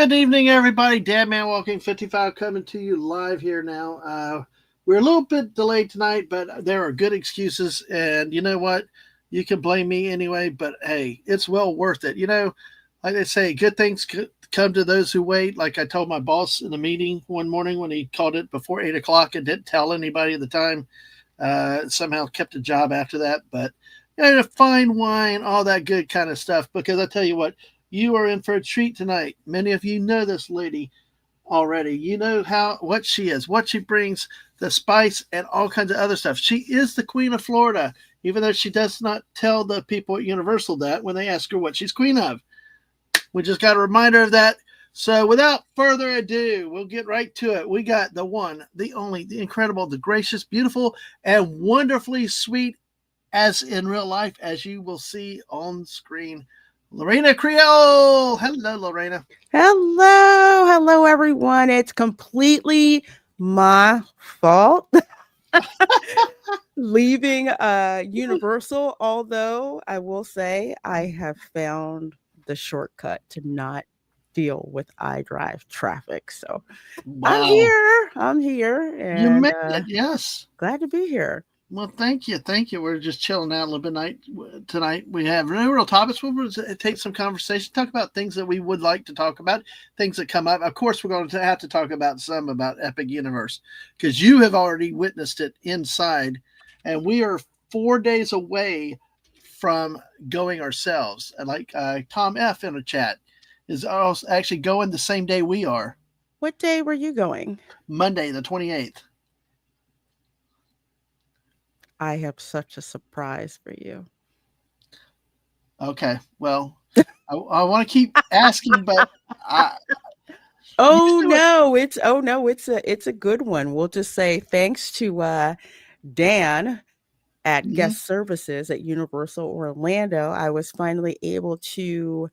Good evening, everybody. Dad Man Walking 55 coming to you live here now. We're a little bit delayed tonight, but there are good excuses. And you know what? You can blame me anyway, but hey, it's well worth it. Like they say, good things come to those who wait. Like I told my boss in the meeting one morning when he called it before 8 o'clock and didn't tell anybody at the time. Somehow kept a job after that. But fine wine, all that good kind of stuff. Because I tell you what, you are in for a treat tonight. Many of you know this lady already. You know what she is, what she brings, the spice, and all kinds of other stuff. She is the Queen of Florida, even though she does not tell the people at Universal that when they ask her what she's queen of. We just got a reminder of that. So without further ado, we'll get right to it. We got the one, the only, the incredible, the gracious, beautiful, and wonderfully sweet, as in real life, as you will see on screen, Reina Creole. Hello, Lorena. Hello, everyone. It's completely my fault leaving Universal, although I will say I have found the shortcut to not deal with iDrive traffic. So I'm Wow. here. I'm here You and made it, yes. glad to be here. Well, thank you. Thank you. We're just chilling out a little bit tonight. We have no real topics. We'll take some conversation, talk about things that we would like to talk about, things that come up. Of course, we're going to have to talk about some about Epic Universe because you have already witnessed it inside, and we are 4 days away from going ourselves. And like Tom F in the chat is also actually going the same day we are. What day were you going? Monday, the 28th. I have such a surprise for you. Okay. Well, I want to keep asking, but I, It's a good one. We'll just say thanks to Dan at Mhm. guest services at Universal Orlando, I was finally able to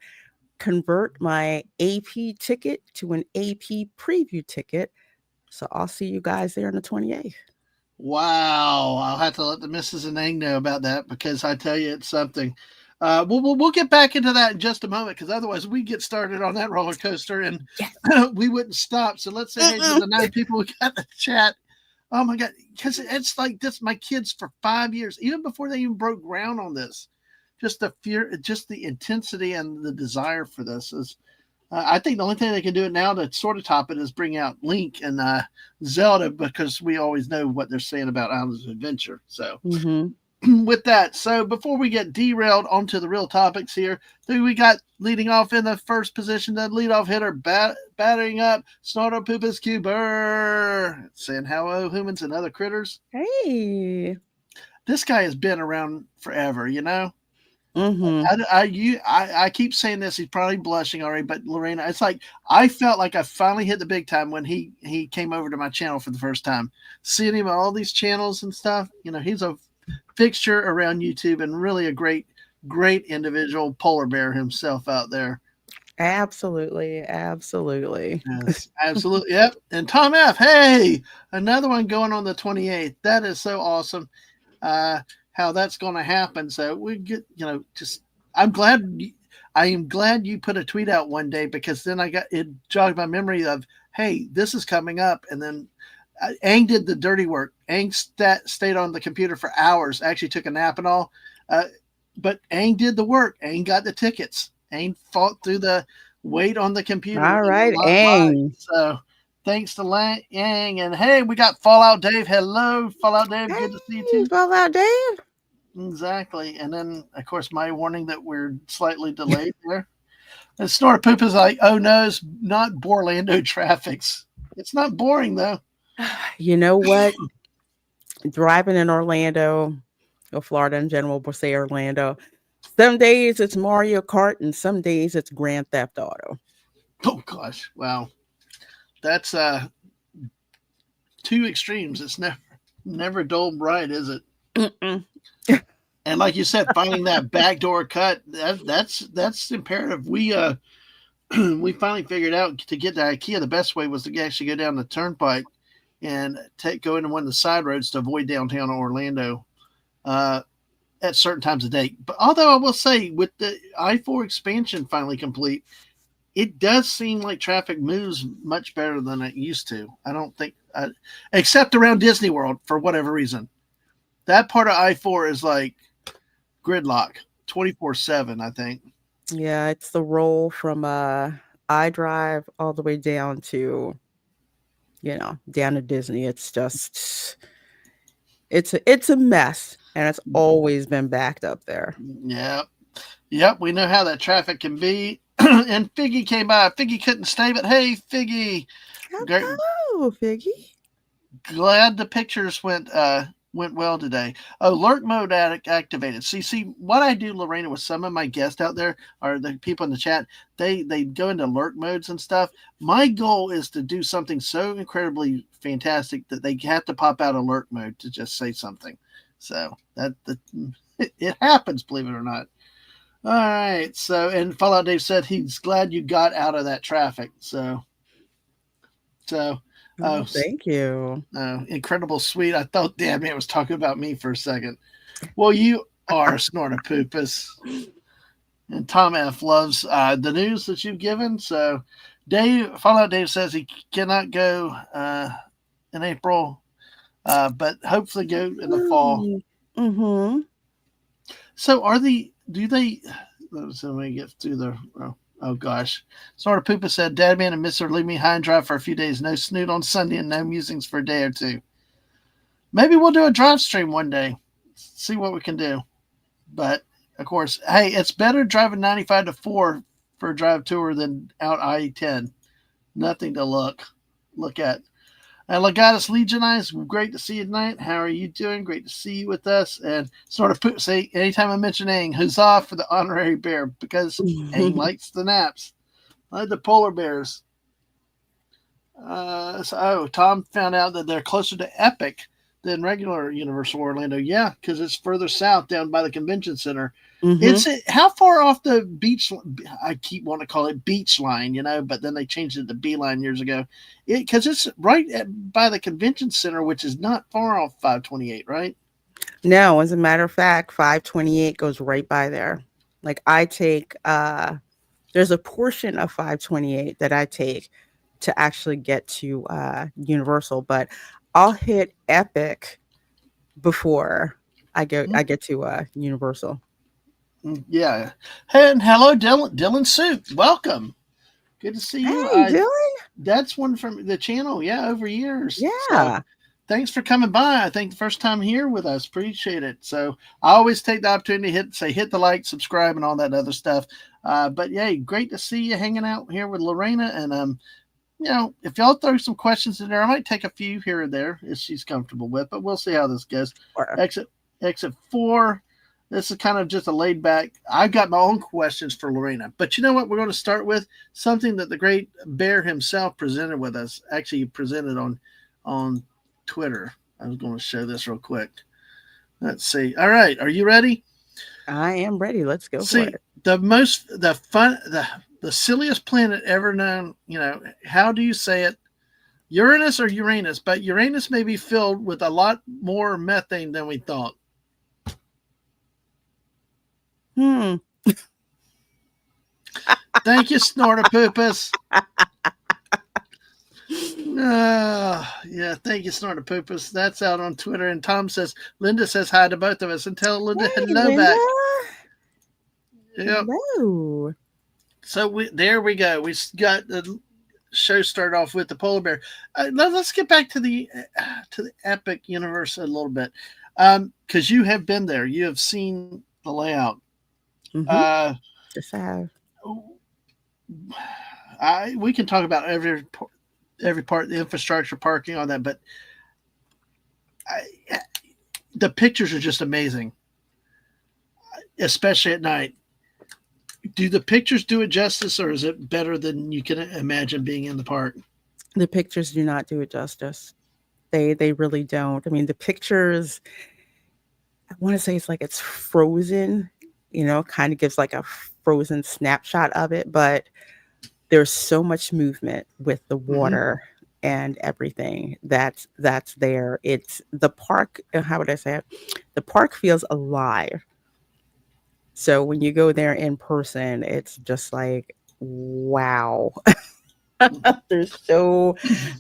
convert my AP ticket to an AP preview ticket. So I'll see you guys there on the 28th. Wow. I'll have to let the Mrs. and Ang know about that because I tell you, it's something. We'll get back into that in just a moment because otherwise we get started on that roller coaster and Yes. we wouldn't stop. So let's say hey to the 9 people we got in the chat. Oh my God. Because it's like this, my kids for 5 years, even before they even broke ground on this, just the fear, just the intensity and the desire for this is. I think the only thing they can do it now to sort of top it is bring out Link and Zelda because we always know what they're saying about Islands of Adventure. So, with that, so before we get derailed onto the real topics here, who we got leading off in the first position, the leadoff hitter batting up, Snorto Poopas Cuber, saying hello, humans and other critters. Hey. This guy has been around forever, you know? Mm-hmm. I keep saying this. He's probably blushing already, but Lorena, it's like I felt like I finally hit the big time when he came over to my channel for the first time. Seeing him on all these channels and stuff, he's a fixture around YouTube and really a great individual polar bear himself out there. Absolutely. Yes, absolutely. Yep. And Tom F. Hey, another one going on the 28th. That is so awesome. How that's going to happen. So we get, just I'm glad. I am glad you put a tweet out one day because then it jogged my memory of, hey, this is coming up. And then Aang did the dirty work. Aang stayed on the computer for hours, actually took a nap and all. But Aang did the work. Aang got the tickets. Aang fought through the wait on the computer. All right, Aang. So thanks to Yang. And hey, we got Fallout Dave. Hello, Fallout Dave. Good to see you too. Fallout Dave. Exactly. And then, of course, my warning that we're slightly delayed there. And Snort Poop is like, oh no, it's not Orlando traffics. It's not boring though. You know what? Driving in Orlando, or Florida in general, we'll say Orlando. Some days it's Mario Kart and some days it's Grand Theft Auto. Oh gosh. Wow. That's two extremes. It's never dull bright, is it? And like you said, finding that backdoor cut, that's imperative. We we finally figured out to get to IKEA, the best way was to actually go down the turnpike and go into one of the side roads to avoid downtown Orlando at certain times of day. But although I will say, with the I-4 expansion finally complete, it does seem like traffic moves much better than it used to. I don't think, except around Disney World for whatever reason. That part of I-4 is like gridlock 24/7, I think. Yeah, it's the roll from I drive all the way down to, down to Disney. It's just it's a mess, and it's always been backed up there. Yep. Yep. We know how that traffic can be. And Figgy came by. Figgy couldn't stay, but hey, Figgy, great, Hello, Figgy. glad the pictures went well today. Alert mode activated. See what I do, Lorena, with some of my guests out there or the people in the chat. They go into alert modes and stuff. My goal is to do something so incredibly fantastic that they have to pop out alert mode to just say something. So it happens, believe it or not. All right. So and Fallout Dave said he's glad you got out of that traffic. So Oh, uh, thank you. incredible sweet. I thought damn man was talking about me for a second. Well, you are Snortopoopus. And Tom F loves the news that you've given. So Fallout Dave says he cannot go in April, but hopefully go in the fall. Mm-hmm. So do they, so let me get through the, oh gosh. Snortopoopus said, Dad man and Mr. Leave me high and dry for a few days. No snoot on Sunday and no musings for a day or two. Maybe we'll do a drive stream one day. See what we can do. But of course, hey, it's better driving 95 to 4 for a drive tour than out I-10. Nothing to look at. And Legatus Legionize, great to see you tonight. How are you doing? Great to see you with us. And sort of say anytime I mention Aang, huzzah for the honorary bear because Aang likes the naps, like the polar bears. Tom found out that they're closer to Epic than regular Universal Orlando. Yeah, because it's further south down by the convention center. Mm-hmm. It's how far off the beach? I keep wanting to call it beach line, but then they changed it to Beeline years ago. Because it's right by the convention center, which is not far off 528, right? No, as a matter of fact, 528 goes right by there. Like I take there's a portion of 528 that I take to actually get to Universal, but I'll hit Epic before I get to Universal. Yeah. And hello, Dylan Soup. Welcome. Good to see you. Hey, Dylan. That's one from the channel. Yeah, over years. So Yeah. thanks for coming by. I think the first time here with us. Appreciate it. So I always take the opportunity to hit the like, subscribe, and all that other stuff. But yeah, great to see you hanging out here with Lorena. And if y'all throw some questions in there, I might take a few here or there if she's comfortable with. But we'll see how this goes. Or, Exit 4. This is kind of just a laid back. I've got my own questions for Lorena, but you know what? We're going to start with something that the great Bear himself presented with us. Actually, presented on Twitter. I was going to show this real quick. Let's see. All right, are you ready? I am ready. Let's go for See, it. the silliest planet ever known. How do you say it? Uranus or Uranus? But Uranus may be filled with a lot more methane than we thought. Thank you, Snortopoopus. Yeah, thank you, Snortopoopus. That's out on Twitter. And Tom says, Linda says hi to both of us and tell Linda Hey, hello Linda. back. Yep. Hello. So there we go. We got the show started off with the polar bear. Let's get back to the Epic universe a little bit, because you have been there. You have seen the layout. Mm-hmm. Yes, I have. We can talk about every part, the infrastructure, parking, all that, but the pictures are just amazing, especially at night. Do the pictures do it justice, or is it better than you can imagine being in the park? The pictures do not do it justice. They really don't. I mean, the pictures, I want to say it's frozen, kind of gives like a frozen snapshot of it, but there's so much movement with the water and everything that's there. It's the park, how would I say it? The park feels alive. So when you go there in person, it's just like wow. there's so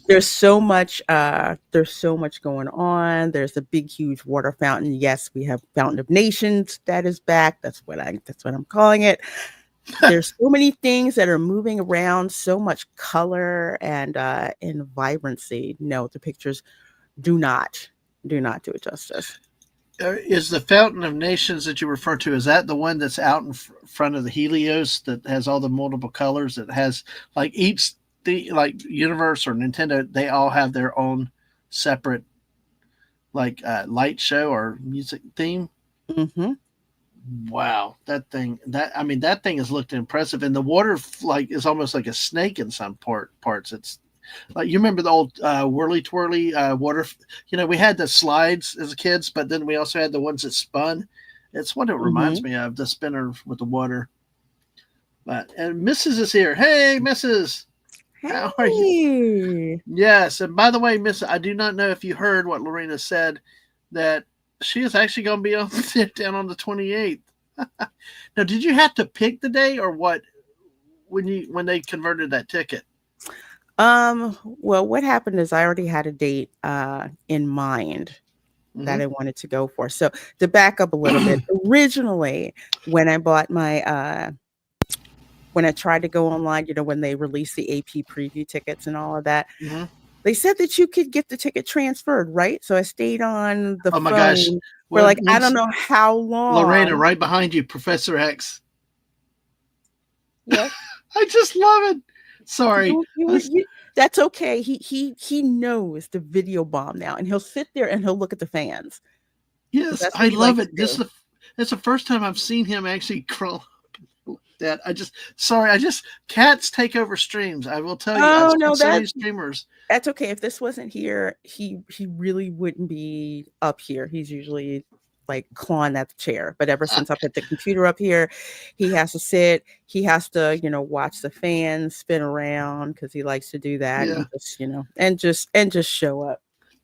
there's so much going on. There's a big huge water fountain. Yes, we have Fountain of Nations that is back. That's what I'm calling it. There's so many things that are moving around, so much color and vibrancy. No, the pictures do not do it justice. Is the Fountain of Nations that you refer to, is that the one that's out in front of the Helios that has all the multiple colors? That has like each the like Universe or Nintendo, they all have their own separate like light show or music theme. Hmm. Wow, that I mean that thing has looked impressive, and the water like is almost like a snake in some parts. It's like you remember the old whirly twirly water. You know, we had the slides as kids, but then we also had the ones that spun. It's what it reminds Hmm. me of, the spinner with the water. But and Mrs. is here. Hey, Mrs. How are you? Hey. Yes, and by the way, Miss, I do not know if you heard what Lorena said, that she is actually going to be on sit down on the 28th. Now, did you have to pick the day or what when they converted that ticket? Well, what happened is I already had a date in mind Mm-hmm. that I wanted to go for. So to back up a little bit, originally when I bought my when I tried to go online, when they released the AP preview tickets and all of that, Mm-hmm. they said that you could get the ticket transferred, right? So I stayed on the Oh my gosh! phone for When like I don't once know how Lorena, long. right behind you, Professor X. Yes. I just love it. Sorry. That's okay. He knows the video bomb now, and he'll sit there and he'll look at the fans because Yes, that's I what he love likes to it. do. That's the first time I've seen him actually crawl like that. I just sorry. I just cats take over streams. I will tell you. I've Oh seen no, so many streamers. that's okay. If this wasn't here, he really wouldn't be up here. He's usually like clawing at the chair. But ever since I put the computer up here, he has to sit. He has to, watch the fans spin around because he likes to do that Yeah. and just show up.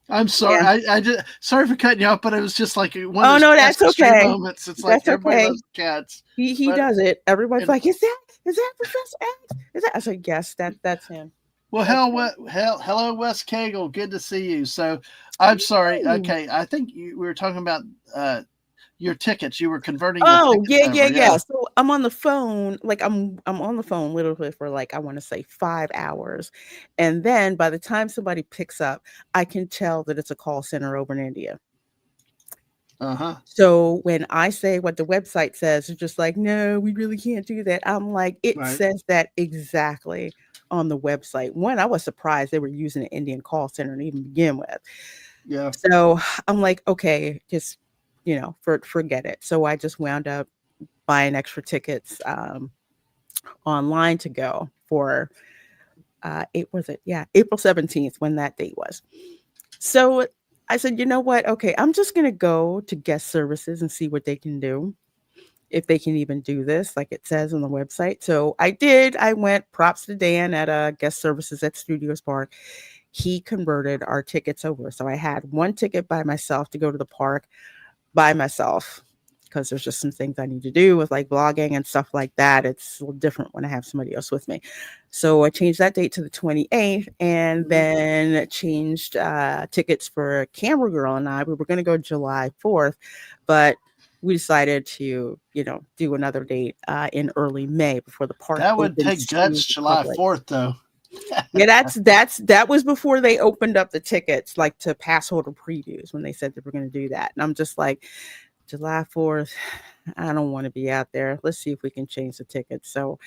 I'm sorry. Yeah. I just sorry for cutting you off, but it was just like one of Oh those no, that's cats stream okay. moments. It's like That's everybody okay. loves cats, He but does it. Everybody's and like, is that Professor X? Is that? I said, yes, that's him. well, That's him. hello, Wes Cagle. Good to see you. So, I'm sorry. Ooh. Okay, I think we were talking about uh, your tickets. You were converting the Oh, tickets yeah, yeah, over. yeah. Yeah. So I'm on the phone, like I'm on the phone literally for like I want to say 5 hours. And then by the time somebody picks up, I can tell that it's a call center over in India. Uh huh. So when I say what the website says, it's just like, no, we really can't do that. I'm like, it Right. says that exactly on the website. One, I was surprised they were using an Indian call center to even begin with. Yeah. So I'm like, okay, just forget it. So I just wound up buying extra tickets online to go for it was it yeah April 17th when that date was. So I said, you know what? Okay, I'm just gonna go to guest services and see what they can do, if they can even do this, like it says on the website. So I did. I went. Props to Dan at guest services at Studios Park. He converted our tickets over. So I had one ticket by myself to go to the park by myself because there's just some things I need to do with like blogging and stuff like that. It's a little different when I have somebody else with me. So I changed that date to the 28th and Mhm. then changed tickets for Camera Girl and I. We were going to go July 4th, but we decided to, do another date in early May before the park That would take opens to guts. the July public. 4th, though. Yeah, that was before they opened up the tickets, like to pass holder previews when they said they were going to do that. And I'm just like, July 4th, I don't want to be out there. Let's see if we can change the tickets. So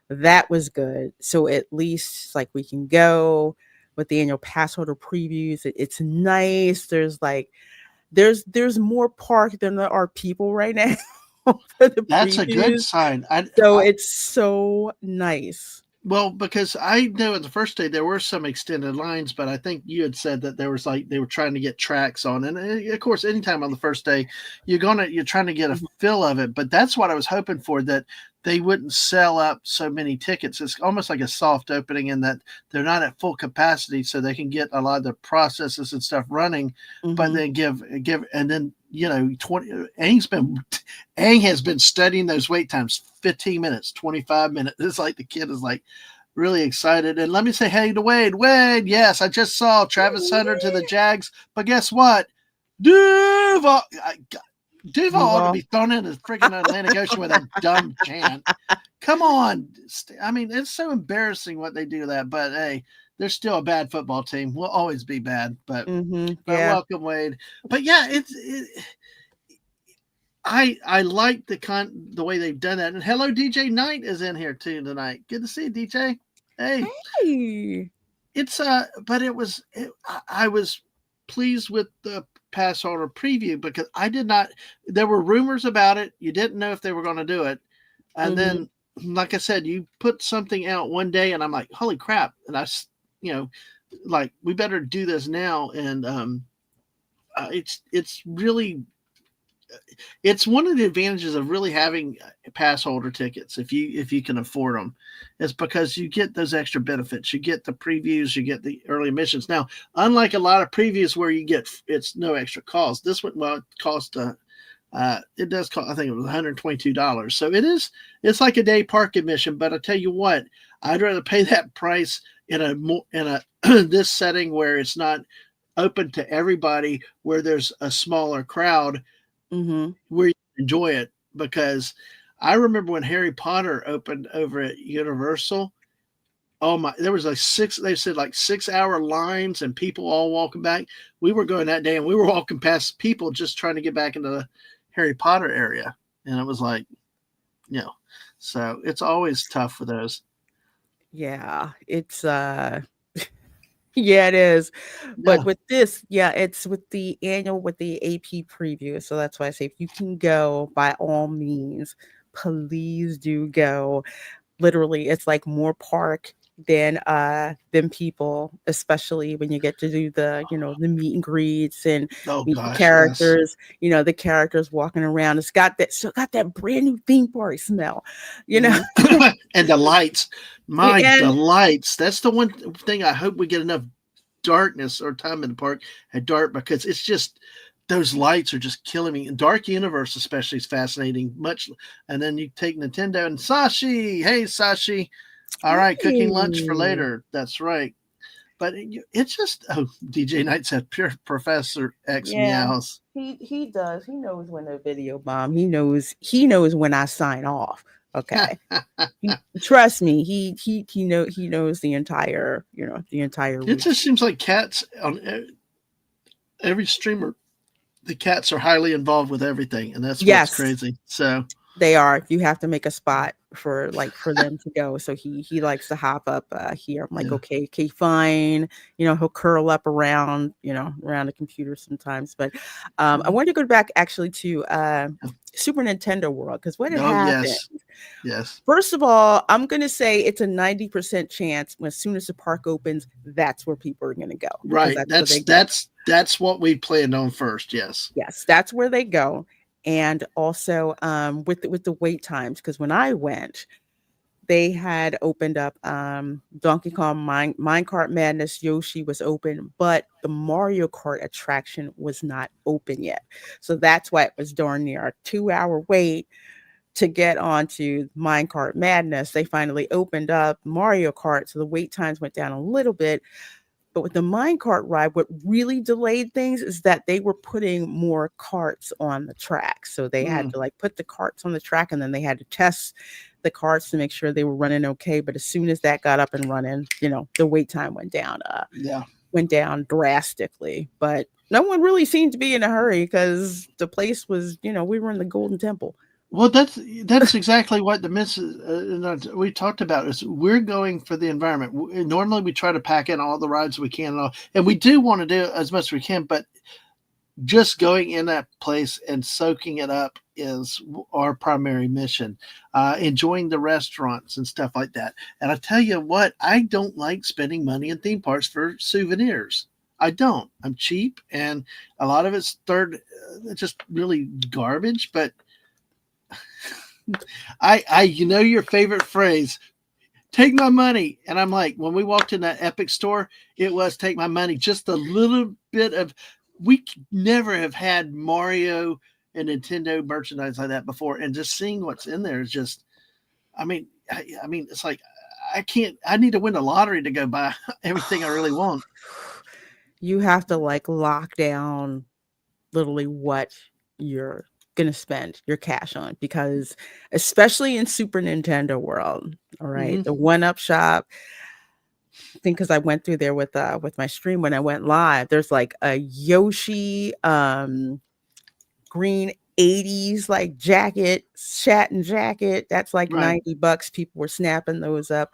that was good. So at least like we can go with the annual pass holder previews. It's nice. There's more park than there are people right now for the That's a good previews. sign. So it's so nice. Well, because I know at the first day there were some extended lines, but I think you had said that there was like they were trying to get tracks on, and of course, anytime on the first day, you're trying to get a Mhm. feel of it. But that's what I was hoping for, that they wouldn't sell up so many tickets. It's almost like a soft opening in that they're not at full capacity, so they can get a lot of the processes and stuff running, but Mhm. then give and then Ang has been studying those wait times, 15 minutes, 25 minutes. It's like the kid is like really excited. And let me say hey to Wade. Wade, yes, I just saw Travis Hunter to the Jags, but guess what? Duval, Duval ought to Duval. be thrown in the freaking Atlantic Ocean with that dumb chant. Come on. I mean, it's so embarrassing what they do to that, but hey, they're still a bad football team. We'll always be bad, but Yeah. welcome, Wade. But yeah, I like the way they've done that. And hello, DJ Knight is in here too tonight. Good to see you, DJ. Hey, Hey. it's but I was pleased with the pass holder preview because I did not. There were rumors about it. You didn't know if they were going to do it, and Mm-hmm. then, like I said, you put something out one day, and I'm like, holy crap! And you know, like we better do this now. And it's really it's one of the advantages of really having pass holder tickets if you can afford them is because you get those extra benefits. You get the previews, you get the early admissions. Now, unlike a lot of previews where you get it's no extra cost, this one, well, it cost it does cost, I think it was $122. So it's like a day park admission. But I tell you what, I'd rather pay that price in a this setting where it's not open to everybody, where there's a smaller crowd Mm-hmm. where you enjoy it. Because I remember when Harry Potter opened over at Universal. Oh my! There was like six. They said like 6 hour lines and people all walking back. We were going that day and we were walking past people just trying to get back into the Harry Potter area, and it was like, you know, so it's always tough for those. Yeah. It's yeah, it is. But Yeah. with this, yeah, it's with the annual with the AP preview. So that's why I say if you can go, by all means, please do go. Literally, it's like more park than people, especially when you get to do the meet and greets and Oh meet the gosh, yes. characters, the characters walking around. Got that brand new theme park smell, you know. Hmm. And the lights, the And lights. That's the one thing I hope we get enough darkness or time in the park at dark because it's just those lights are just killing me. And Dark Universe especially is fascinating. Much, and then you take Nintendo and Sashi. Hey Sashi, all right, cooking lunch for hey, later. That's right. But it's just DJ Knight said pure Professor X yeah, meows. he does. He knows when the video bomb. He knows when I sign off. Okay. Trust me, he knows the entire It week. just seems like cats on every streamer. The cats are highly involved with everything, and that's what's Yes, crazy. So they are. You have to make a spot for them to go. So he likes to hop up here. I'm like, yeah. okay, fine. He'll curl up around the computer sometimes. But I Mm. wanted to go back actually to Super Nintendo World because what had Oh happened. yes, yes. First of all, I'm gonna say it's a 90% chance when as soon as the park opens, that's where people are gonna go because Right. that's where they go. That's what we planned on first. Yes. Yes, that's where they go. And also with the wait times, because when I went, they had opened up Donkey Kong Minecart Madness Yoshi was open, but the Mario Kart attraction was not open yet. So that's why it was darn near a 2 hour wait to get onto Minecart Madness. They finally opened up Mario Kart, so the wait times went down a little bit. But with the minecart ride, what really delayed things is that they were putting more carts on the track. So they had Mm, to like put the carts on the track and then they had to test the carts to make sure they were running okay. But as soon as that got up and running, the wait time yeah. went down drastically. But no one really seemed to be in a hurry because the place was, we were in the Golden Temple. Well, that's exactly what the miss we talked about is we're going for the environment. Normally, we try to pack in all the rides we can, and we do want to do as much as we can. But just going in that place and soaking it up is our primary mission. Enjoying the restaurants and stuff like that. And I tell you what, I don't like spending money in theme parks for souvenirs. I don't. I'm cheap, and a lot of it's just really garbage. But your favorite phrase, take my money. And I'm like, when we walked in that Epic store, it was take my money. Just a little bit of never have had Mario and Nintendo merchandise like that before, and just seeing what's in there is just, I mean, it's like I can't. I need to win the lottery to go buy everything I really want. You have to like lock down literally what you're gonna spend your cash on, because especially in Super Nintendo world, all right, Hmm. the one up shop, I think because I went through there with my stream when I went live, there's like a Yoshi green 80s like jacket, satin jacket. That's like Right. $90. People were snapping those up.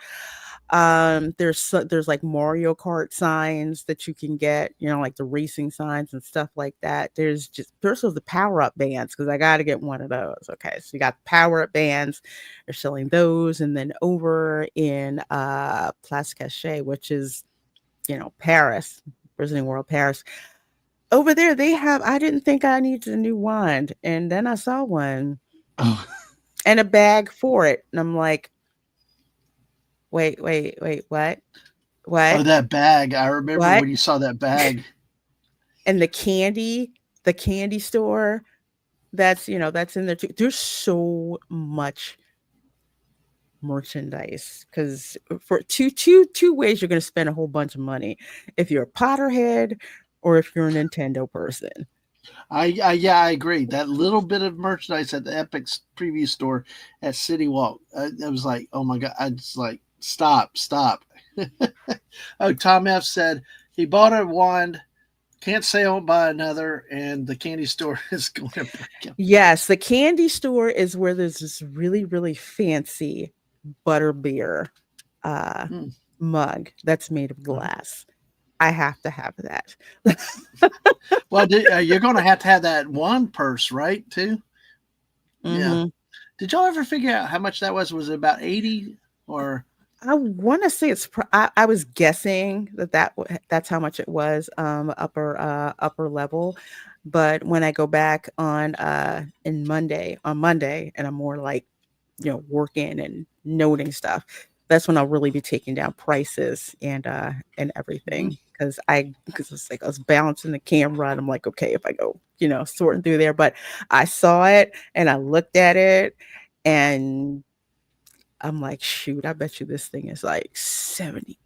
There's like Mario Kart signs that you can get, like the racing signs and stuff like that. There's also the power up bands, because I got to get one of those. Okay, so you got power up bands. They're selling those, and then over in Place Cachet, which is Paris, Disney World Paris. Over there, they have. I didn't think I needed a new wand, and then I saw one Oh, and a bag for it, and I'm like, wait, what? oh, What? that bag! I remember What? when you saw that bag. And the candy store that's in there too. There's so much merchandise, because for two ways you're going to spend a whole bunch of money, if you're a Potterhead or if you're a Nintendo person. Yeah, I agree. That little bit of merchandise at the Epic's preview store at City Walk, I was like, oh my god! I just like, stop, stop. Oh, Tom F said he bought a wand, can't say I won't buy another, and the candy store is going to break him. Yes, the candy store is where there's this really, really fancy butterbeer uh, Hmm. mug that's made of glass. I have to have that. Well, you're going to have that wand purse, right? Too. Yeah. Hmm. Did y'all ever figure out how much that was? Was it about 80 or? I want to say I was guessing that's how much it was, upper level, but when I go back on Monday, and I'm more like working and noting stuff, that's when I'll really be taking down prices and Mhm. everything, because it's like I was balancing the camera, and I'm like, okay, if I go sorting through there, but I saw it and I looked at it, and I'm like, shoot, I bet you this thing is like $70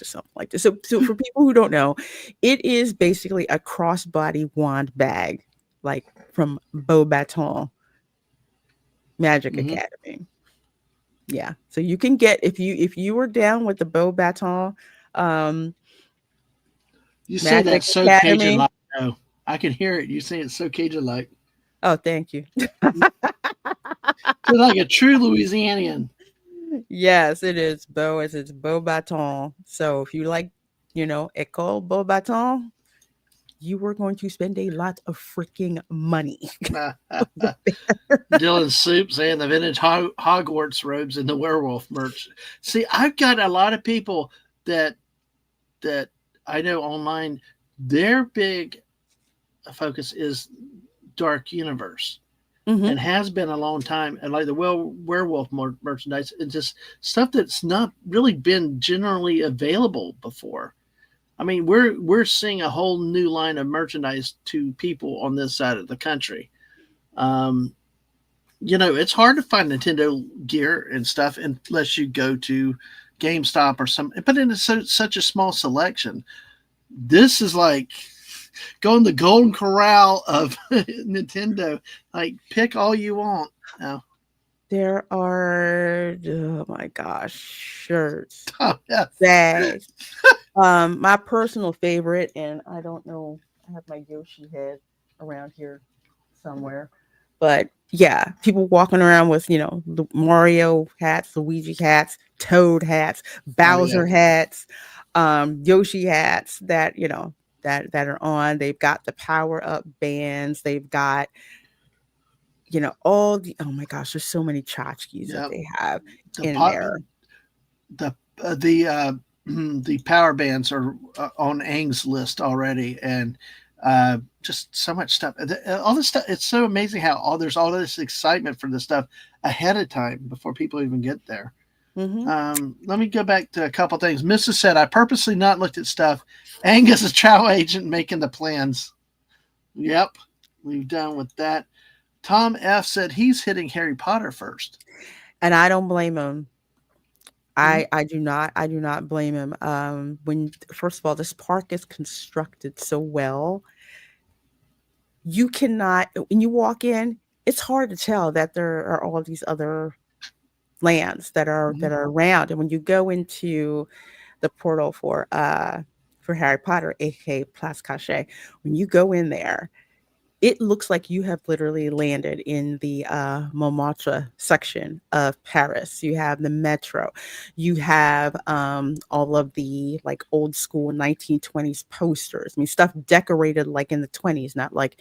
or something like this. So for people who don't know, it is basically a crossbody wand bag, like from Beau Baton Magic Mhm. Academy. Yeah. So you can get, if you were down with the Beau Baton um You say Magic that so Cajun Academy. like. No, I can hear it. You say it so Cajun like. Oh, thank you. You're like a true Louisianian. Yes, it is Beau, it's Beau Baton. So if you like, Ecole Beau Baton, you were going to spend a lot of freaking money. Dylan Soups and the vintage Hogwarts robes and the werewolf merch. See, I've got a lot of people that that I know online. Their big focus is Dark Universe, Hmm. and has been a long time. And like the werewolf merchandise and just stuff that's not really been generally available before. I mean, we're seeing a whole new line of merchandise to people on this side of the country. Um, it's hard to find Nintendo gear and stuff unless you go to GameStop or some. But in such a small selection, this is like going the golden corral of Nintendo. Like, pick all you want. Now, There are, oh my gosh, shirts, oh, yeah. bags. My personal favorite, and I don't know, I have my Yoshi head around here somewhere. But yeah, people walking around with, the Mario hats, Luigi hats, Toad hats, Oh yeah. Bowser hats, Yoshi hats that are on. They've got the power up bands. They've got, all the, oh my gosh, there's so many tchotchkes that Yeah. they have The in pot there. the the the power bands are on Aang's list already, and just so much stuff. All this stuff. It's so amazing how there's all this excitement for this stuff ahead of time before people even get there. Hmm. Let me go back to a couple things. Mrs. said, I purposely not looked at stuff. Angus is a travel agent making the plans. Yep, we've done with that. Tom F said he's hitting Harry Potter first. And I don't blame him. Hmm. I do not blame him. When first of all, this park is constructed so well, you cannot when you walk in, it's hard to tell that there are all these other lands Hmm. that are around. And when you go into the portal for Harry Potter, aka Place Cachet, when you go in there, it looks like you have literally landed in the Montmartre section of Paris. You have the metro, you have all of the like old school 1920s posters. I mean, stuff decorated like in the 20s, not like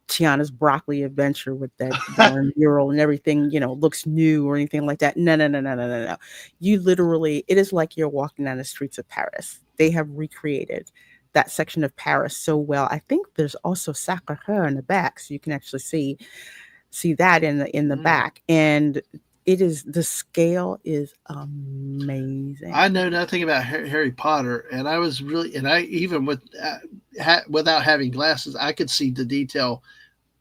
Tiana's broccoli adventure with that darn mural and everything, looks new or anything like that. No, no, no, no, no, no, no. You literally, it is like you're walking down the streets of Paris. They have recreated that section of Paris so well. I think there's also Sacre-Cœur in the back, so you can actually see that in the Mm. back. And it is the scale is amazing. I know nothing about Harry Potter, and I was really, and I even without having glasses, I could see the detail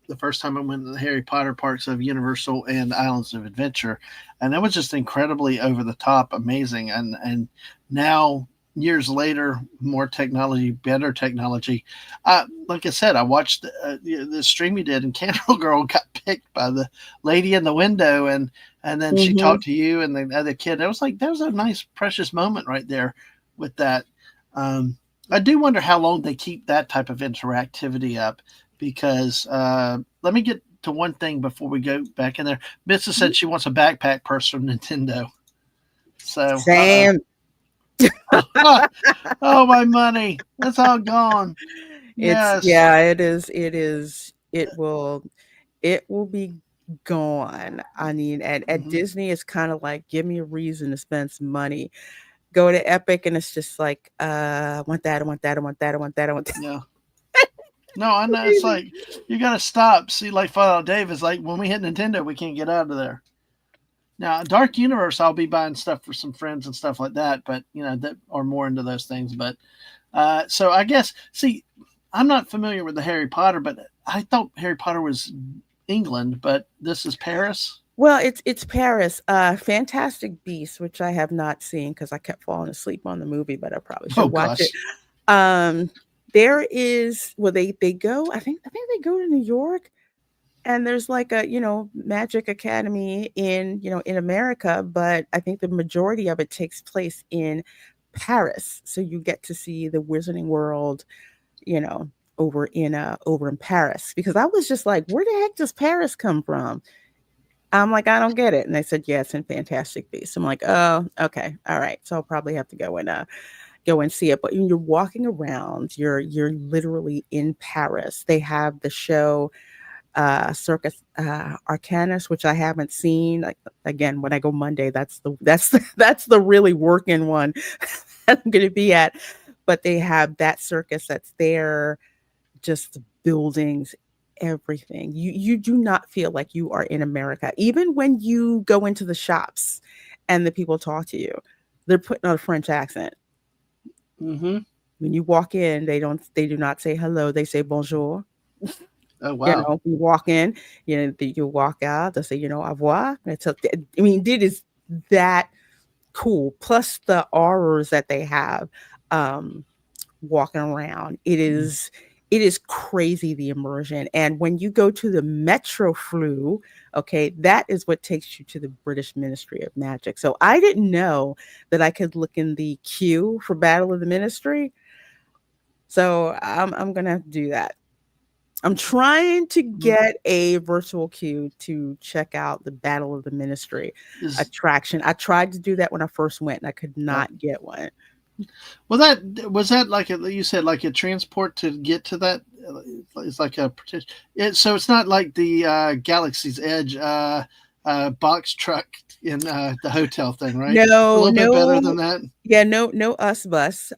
the first time I went to the Harry Potter parks of Universal and Islands of Adventure, and that was just incredibly over the top, amazing. And now years later, more technology, better technology. Like I said, I watched the stream you did, and Candle Girl got picked by the lady in the window, and then she Hmm. talked to you and the other kid. It was like that was a nice, precious moment right there with that. Um, I do wonder how long they keep that type of interactivity up because let me get to one thing before we go back in there. Missa said she wants a backpack purse from Nintendo. So, Same. oh, oh, my money. That's all gone. It's Yes. yeah, it will be gone. I mean, at Hmm. Disney, it's kind of like give me a reason to spend some money. Go to Epic, and it's just like, I want that, I want that, I want that, I want that, I want that. Yeah. No, I know. It's like you got to stop. See, like Fallout Dave is like when we hit Nintendo, we can't get out of there. Now, Dark Universe, I'll be buying stuff for some friends and stuff like that, but that are more into those things. But so I guess, see, I'm not familiar with the Harry Potter, but I thought Harry Potter was England, but this is Paris. Well, it's Paris. Fantastic Beasts, which I have not seen because I kept falling asleep on the movie, but I probably should Oh watch it. gosh, Um, there is well, they go. I think they go to New York, and there's like a Magic Academy in America, but I think the majority of it takes place in Paris. So you get to see the Wizarding World, you know, over in Paris. Because I was just like, where the heck does Paris come from? I'm like, I don't get it. And they said, yeah, it's in Fantastic Beasts. I'm like, oh, okay, all right. So I'll probably have to go and see it. But when you're walking around, you're literally in Paris. They have the show Circus Arcanus, which I haven't seen. Like again, when I go Monday, that's the really working one I'm going to be at. But they have that circus that's there, just the buildings, everything. You do not feel like you are in America, even when you go into the shops and the people talk to you. They're putting on a French accent. mm-hmm. When you walk in, they do not say hello. They say bonjour. Oh wow. You walk in, you walk out, they say, au revoir. I mean, it is that cool. Plus the auras that they have um, walking around. It is crazy the immersion. And when you go to the Metro Flu, okay, that is what takes you to the British Ministry of Magic. So I didn't know that I could look in the queue for Battle of the Ministry. So I'm gonna have to do that. I'm trying to Mhm. get a virtual queue to check out the Battle of the Ministry Is attraction. I tried to do that when I first went and I could yeah. not get one. Well, that was that like you said like a transport to get to that. It's like a so it's not like the Galaxy's Edge box truck in the hotel thing, right? It's a No, little bit better no, than that. yeah, no us bus.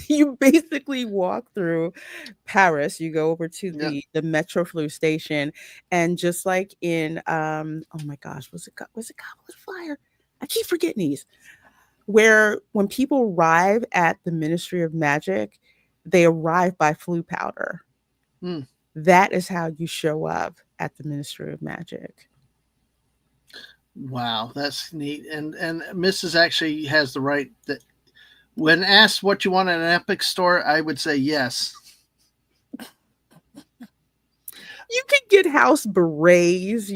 You basically walk through Paris. You go over to Yeah. the Metro Flu station, and just like in oh my gosh, was it Goblet of Fire? I keep forgetting these. Where when people arrive at the Ministry of Magic, they arrive by flu powder. Hmm. That is how you show up at the Ministry of Magic. Wow, that's neat. And Mrs. actually has the right that when asked what you want at an Epic store, I would say yes. You can get house berets,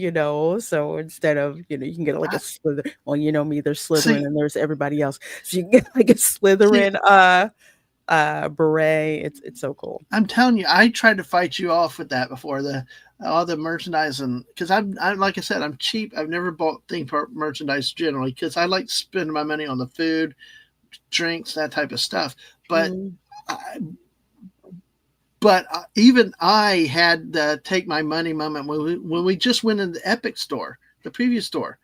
so instead of, you can get like a I, Slither. Well, you know me, there's Slytherin see, and there's everybody else. So you can get like a see, Slytherin beret. It's so cool. I'm telling you, I tried to fight you off with that before the all the merchandise and because I'm like I said, I'm cheap. I've never bought theme park merchandise generally because I like spending my money on the food, drinks, that type of stuff. But Mm, I, but even I had the take my money moment when we just went in the Epic store, the previous store.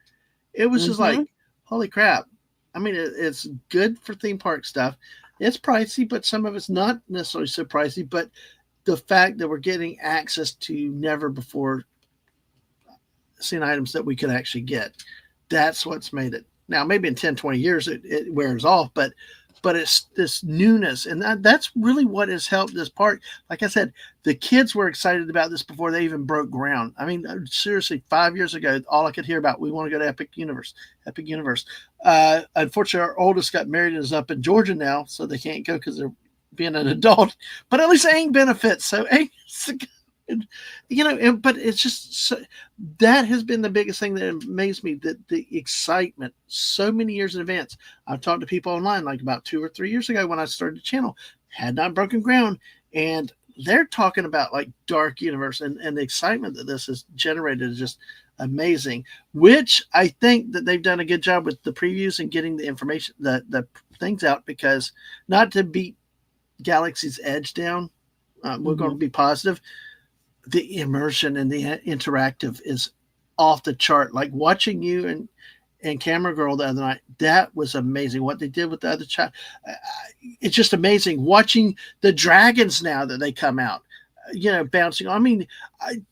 It was just like, mhm. holy crap! I mean, it's good for theme park stuff. It's pricey, but some of it's not necessarily so pricey. But the fact that we're getting access to never before seen items that we could actually get, that's what's made it. Now, maybe in 10, 20 years it wears off, but it's this newness. And that's really what has helped this park. Like I said, the kids were excited about this before they even broke ground. I mean, seriously, 5 years ago, all I could hear about, we want to go to Epic Universe. Unfortunately, our oldest got married and is up in Georgia now, so they can't go because they're being an adult. But at least ain't benefits. So ain't, but it's just so, that has been the biggest thing that amazed me, that the excitement so many years in advance. I've talked to people online like about 2 or 3 years ago when I started the channel, had not broken ground, and they're talking about like Dark Universe, and the excitement that this has generated is just amazing, which I think that they've done a good job with the previews and getting the information, the things out, because not to beat Galaxy's Edge down, we're going to Mhm. be positive, the immersion and the interactive is off the chart. Like watching you and Camera Girl the other night, that was amazing. What they did with the other child, it's just amazing. Watching the dragons now that they come out, bouncing. I mean,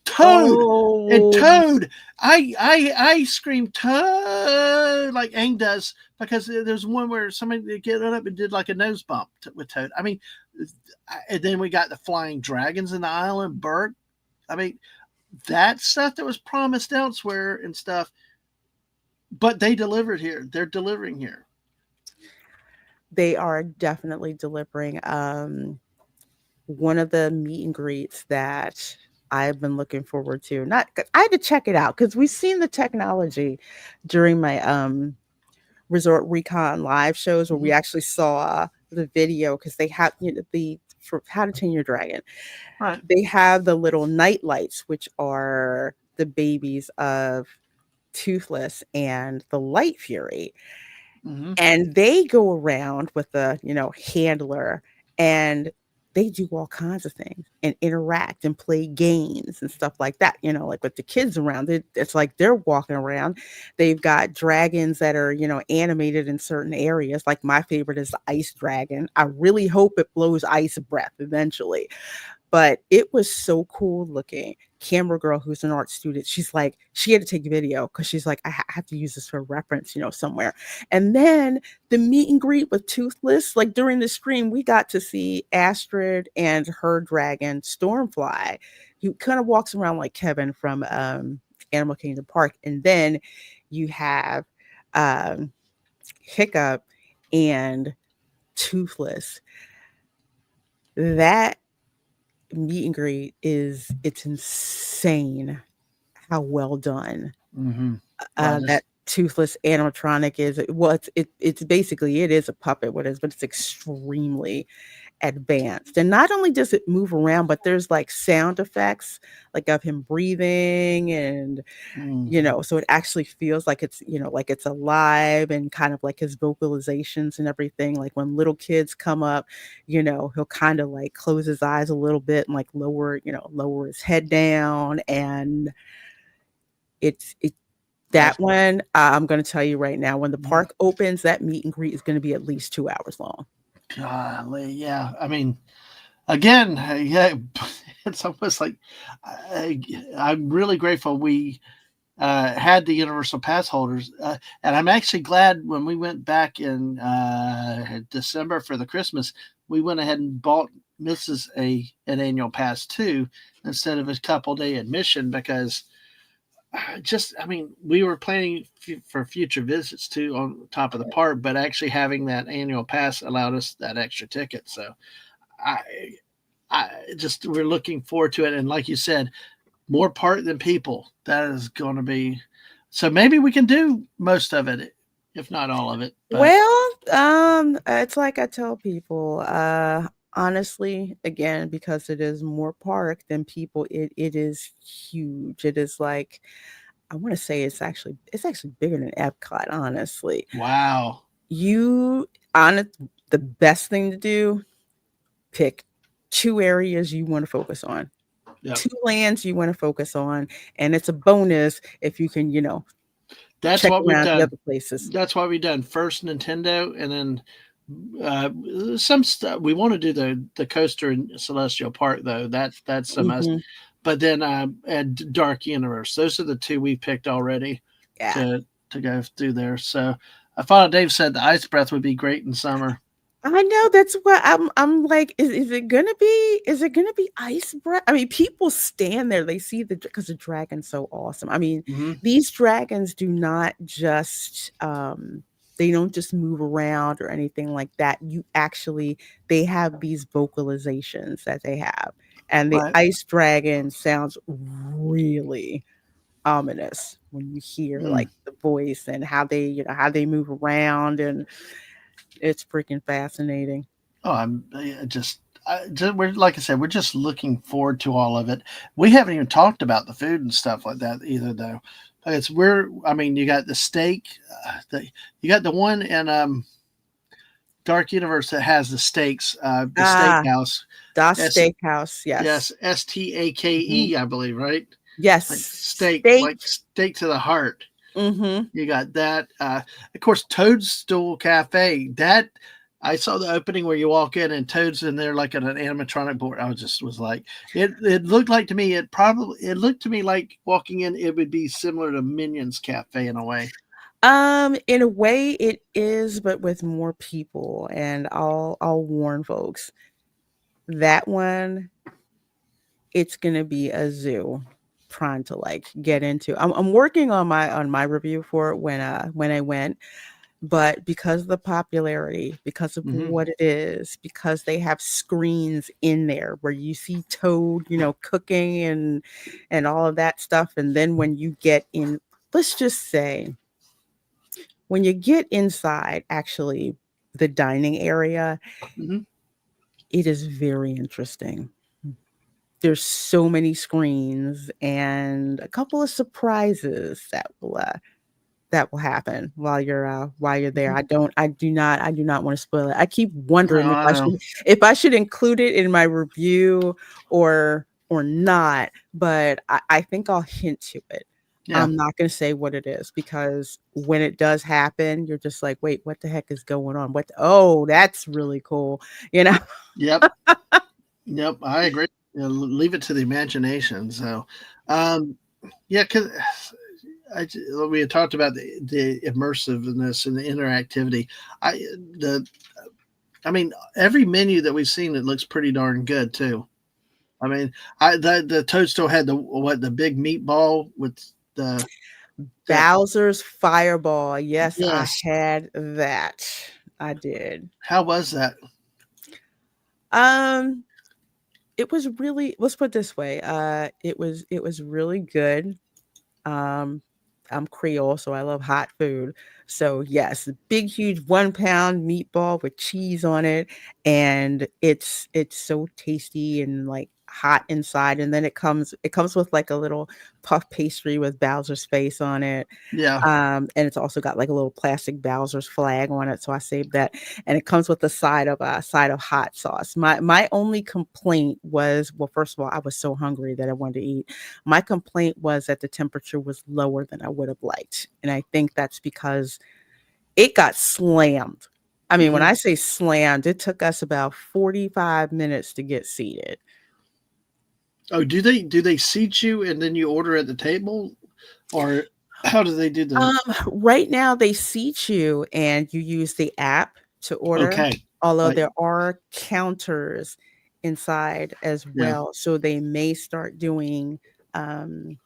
Toad and Oh, Toad. I screamed Toad like Aang does, because there's one where somebody get up and did like a nose bump with Toad. I mean, and then we got the flying dragons in the island, Bert. I mean, that stuff that was promised elsewhere and stuff, but they delivered here. They're delivering here. they are definitely delivering. One of the meet and greets that I've been looking forward to. Not, I had to check it out because we've seen the technology during my Resort Recon live shows where we Mm-hmm. actually saw the video because they have, the for How to Train Your Dragon. Right. They have the little night lights, which are the babies of Toothless and the Light Fury, Mm-hmm. and they go around with a handler, and they do all kinds of things and interact and play games and stuff like that, like with the kids around it. It's like they're walking around. They've got dragons that are animated in certain areas. Like my favorite is the ice dragon. I really hope it blows ice breath eventually, but it was so cool looking. Camera Girl, who's an art student, she's like, she had to take a video because she's like, I have to use this for reference, somewhere. And then the meet and greet with Toothless, like during the stream, we got to see Astrid and her dragon, Stormfly, who kind of walks around like Kevin from Animal Kingdom Park. And then you have um, Hiccup and Toothless. That meet and greet it's insane how well done Mm-hmm. Well, that just toothless animatronic is. Well, it's basically, it is a puppet, what it is, but it's extremely advanced. And not only does it move around, but there's like sound effects, like of him breathing, and mm-hmm. so it actually feels like it's, like it's alive, and kind of like his vocalizations and everything. Like when little kids come up, he'll kind of like close his eyes a little bit and like lower his head down. And it That's that one, I'm going to tell you right now, when the park opens, that meet and greet is going to be at least 2 hours long. golly, yeah. I mean, again, yeah, it's almost like I'm really grateful we had the universal pass holders, and I'm actually glad when we went back in December for the Christmas, we went ahead and bought Mrs. an annual pass too, instead of a couple day admission, because just I mean we were planning for future visits too on top of the park, but actually having that annual pass allowed us that extra ticket. So I I just we're looking forward to it, and like you said, more park than people. That is going to be so. Maybe we can do most of it, if not all of it. But Well, it's like I tell people, honestly, again, because it is more park than people, it is huge. It is like I want to say it's actually bigger than Epcot, honestly. wow, You honest the best thing to do, pick two areas you want to focus on. yep. Two lands you want to focus on, and it's a bonus if you can, That's check what we've around the done. other places. That's what we've done. First Nintendo, and then uh, some stuff. We want to do the coaster in Celestial Park though. That's a must. Hmm. But then and Dark Universe. Those are the two we picked already Yeah. to go through there. So I thought Dave said the ice breath would be great in summer. I know that's what I'm like, is it gonna be ice breath? I mean, people stand there, they see because the dragon's so awesome. I mean, Hmm. these dragons do not just they don't just move around or anything like that. They have these vocalizations that they have. And the Right. ice dragon sounds really ominous when you hear Mm. like the voice and how they move around, and it's freaking fascinating. Oh, we're like I said, we're just looking forward to all of it. We haven't even talked about the food and stuff like that either, though. It's we're I mean, you got the steak, you got the one in Dark Universe that has the steaks, the Ah, steakhouse. Das S Steakhouse, Yes, yes. Mhm. Stake, I believe, right? Like Yes, steak, steak. like steak to the heart. Mhm. You got that. Of course, Toadstool Cafe. That I saw the opening where you walk in and Toad's in there like on an animatronic board. I was like, it looked like to me. It looked to me like walking in. It would be similar to Minions Cafe in a way. In a way it is, but with more people, and I'll warn folks. That one, it's gonna be a zoo trying to like get into. I'm working on my review for it when I went. But because of the popularity, because of Hmm. what it is, because they have screens in there where you see Toad, cooking and all of that stuff, and then when you get in, let's just say, when you get inside, actually, the dining area, Hmm. it is very interesting. There's so many screens and a couple of surprises that will happen while you're there. Hmm. I do not want to spoil it. I keep Oh, wondering if I I know. should if I should include it in my review or not, but I think I'll hint to it. Yeah. I'm not going to say what it is, because when it does happen, you're just like, wait, what the heck is going on? Oh, that's really cool. You know? Yep. Yep. I agree. Leave it to the imagination. So, um, yeah, because we had talked about the immersiveness and the interactivity. I the I mean, every menu that we've seen, it looks pretty darn good too. I mean, the toadstool had the big meatball with the that Bowser's Fireball. Yes, I yes. had that. I did. How was that? Um, it was really, let's put it this way. It was really good. Um, I'm Creole, so I love hot food. So yes, big, huge 1 pound meatball with cheese on it, and it's so tasty and like hot inside. And then it comes with like a little puff pastry with Bowser's face on it. Yeah. And it's also got like a little plastic Bowser's flag on it, so I saved that. And it comes with a side of hot sauce. My only complaint was, well, first of all, I was so hungry that I wanted to eat. My complaint was that the temperature was lower than I would have liked, and I think that's because it got slammed. I mean, when Hmm. I say slammed, it took us about 45 minutes to get seated. Oh, do they seat you and then you order at the table, or how do they do the? Right now they seat you and you use the app to order. Okay. although Like, there are counters inside as yeah, well. So they may start doing um,